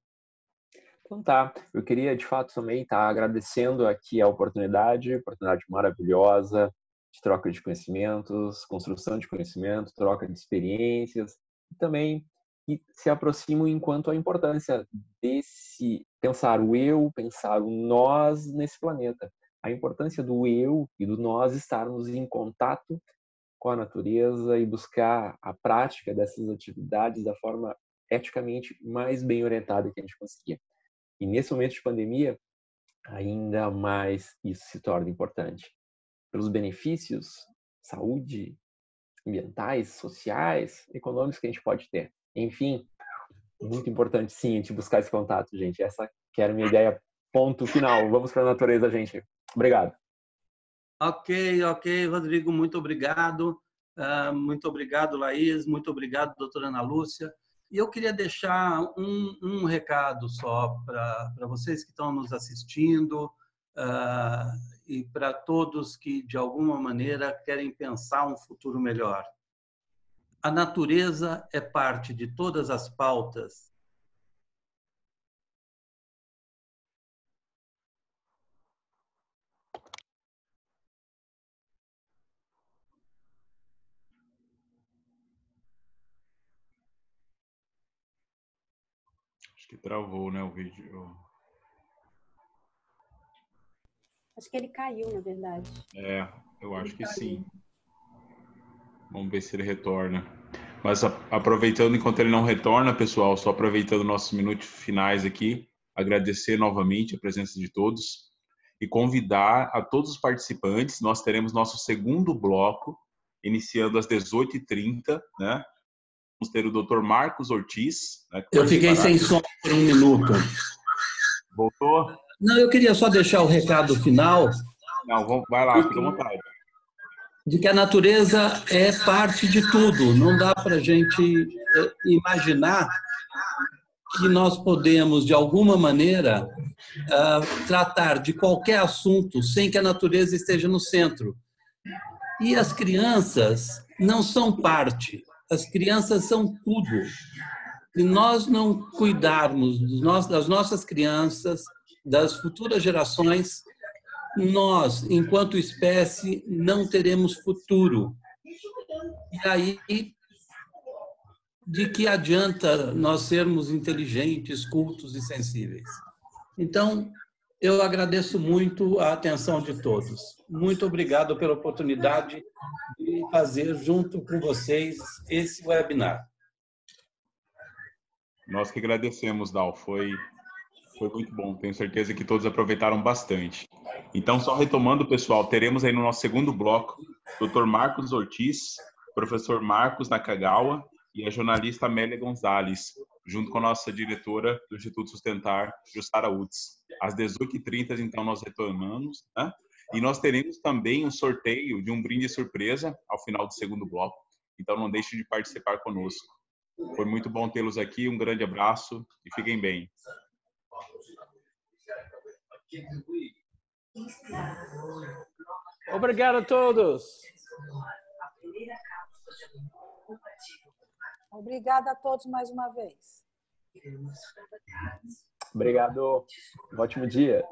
Então tá, eu queria de fato também estar agradecendo aqui a oportunidade maravilhosa de troca de conhecimentos, construção de conhecimento, troca de experiências e também que se aproximam enquanto a importância desse pensar o eu, pensar o nós nesse planeta. a importância do eu e do nós estarmos em contato com a natureza e buscar a prática dessas atividades da forma eticamente mais bem orientada que a gente conseguia. E nesse momento de pandemia, ainda mais isso se torna importante. Pelos benefícios, saúde, ambientais, sociais, econômicos que a gente pode ter. Enfim, muito importante sim a gente buscar esse contato, gente. Essa que era a minha ideia, ponto final. Vamos para a natureza, gente. Obrigado. Ok, Rodrigo, muito obrigado. Muito obrigado, Laís. Muito obrigado, doutora Ana Lúcia. E eu queria deixar um recado só para vocês que estão nos assistindo e para todos que, de alguma maneira, querem pensar um futuro melhor. A natureza é parte de todas as pautas. Acho que travou, né, o vídeo. Acho que ele caiu, na verdade. Eu acho que sim. Vamos ver se ele retorna. Mas aproveitando, enquanto ele não retorna, pessoal, só aproveitando nossos minutos finais aqui, agradecer novamente a presença de todos e convidar a todos os participantes. Nós teremos nosso segundo bloco, iniciando às 18h30, né? Vamos ter o Dr. Marcos Ortiz. Né, eu fiquei sem som por 1 minuto. Voltou? Não, eu queria só deixar o recado final. Não, vai lá, fica à vontade. De que a natureza é parte de tudo. Não dá para a gente imaginar que nós podemos, de alguma maneira, tratar de qualquer assunto sem que a natureza esteja no centro. E as crianças não são parte, as crianças são tudo. Se nós não cuidarmos das nossas crianças, das futuras gerações, nós, enquanto espécie, não teremos futuro. E aí, de que adianta nós sermos inteligentes, cultos e sensíveis? Então, eu agradeço muito a atenção de todos. Muito obrigado pela oportunidade de fazer, junto com vocês, esse webinar. Nós que agradecemos, Dal. Foi muito bom. Tenho certeza que todos aproveitaram bastante. Então, só retomando, pessoal, teremos aí no nosso segundo bloco Dr. Marcos Ortiz, professor Marcos Nakagawa e a jornalista Amélia Gonzalez, junto com a nossa diretora do Instituto Sustentar, Jussara Utz. Às 18h30, então, nós retornamos, né? E nós teremos também um sorteio de um brinde surpresa ao final do segundo bloco. Então, não deixe de participar conosco. Foi muito bom tê-los aqui. Um grande abraço e fiquem bem. Obrigado a todos. Obrigada a todos mais uma vez. Obrigado. Um ótimo dia.